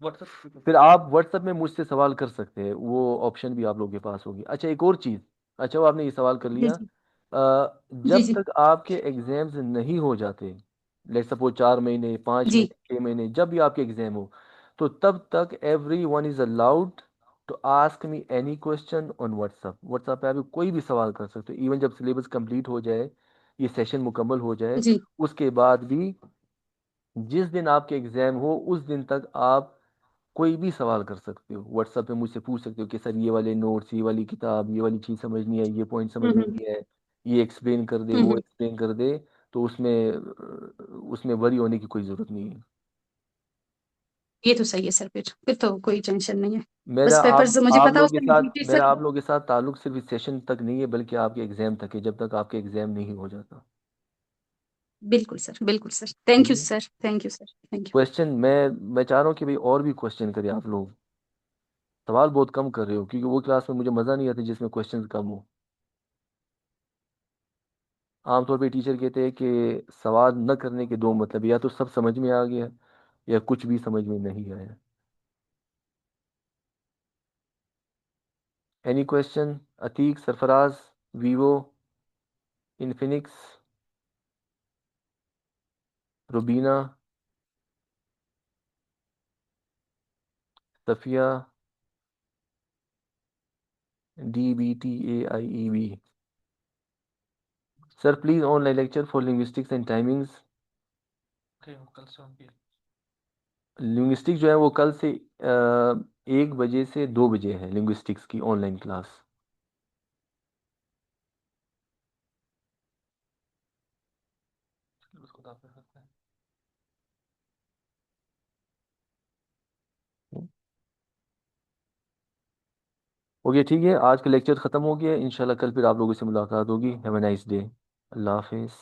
व्हाट्सएप, फिर आप व्हाट्सएप में मुझसे सवाल कर सकते हैं, वो ऑप्शन भी आप लोगों के पास होगी। अच्छा, एक और चीज़। अच्छा, वो आपने ये सवाल कर जी लिया। जी जी जब जी तक आपके एग्जाम्स नहीं हो जाते, लेट सपोज 4 महीने, पाँच जी। महीने 6 महीने, जब भी आपके एग्जाम हो, तो तब तक everyone is allowed to ask me any question on WhatsApp. WhatsApp पे आप कोई भी सवाल कर सकते हो, इवन जब सिलेबस कंप्लीट हो जाए, ये सेशन मुकम्मल हो जाए, जी उसके बाद भी जिस दिन आपके एग्जाम हो उस दिन तक आप कोई भी सवाल कर सकते हो। व्हाट्सएप पे मुझसे पूछ सकते हो कि सर ये वाले नोट्स, ये वाली किताब, ये वाली चीज़ समझनी है, ये पॉइंट समझ में हम्म नहीं है, ये एक्सप्लेन कर दे, वो हम्म। एक्सप्लेन कर दे। तो उसमें उसमें वरी होने की कोई ज़रूरत नहीं है। ये तो सही है सर, फिर तो कोई टेंशन नहीं है। मेरा बस पेपर्स मुझे आप पता है लोगों के उसमें साथ टीचर मेरा सर। आप लोगों के साथ ताल्लुक सिर्फ इस सेशन तक नहीं है, बल्कि आपके एग्जाम तक है, जब तक आपके एग्जाम नहीं हो जाता। बिल्कुल सर, बिल्कुल सर, ठीक थैंक यू है। Sir, thank you sir, thank you. Question मैं चाह रहा हूँ कि भाई और भी क्वेश्चन करिए आप लोग। सवाल बहुत कम कर रहे हो, क्योंकि वो क्लास में मुझे मज़ा नहीं आता जिसमें क्वेश्चन कम हो। आमतौर पे टीचर कहते हैं कि सवाल न करने के दो मतलब, या तो सब समझ में आ गया या कुछ भी समझ में नहीं आया। Any question? Atiq, Sarfaraz, Vivo, Infinix, Rubina, Safia, DBTAIEB। Sir please online lecture for linguistics and timings. Linguistics जो है वो कल से 1 बजे से 2 बजे है, लिंग्विस्टिक्स की ऑनलाइन क्लास। ओके ठीक है, आज का लेक्चर ख़त्म हो गया। इंशाल्लाह कल फिर आप लोगों से मुलाकात होगी। Have a nice day. Allah हाफिज़।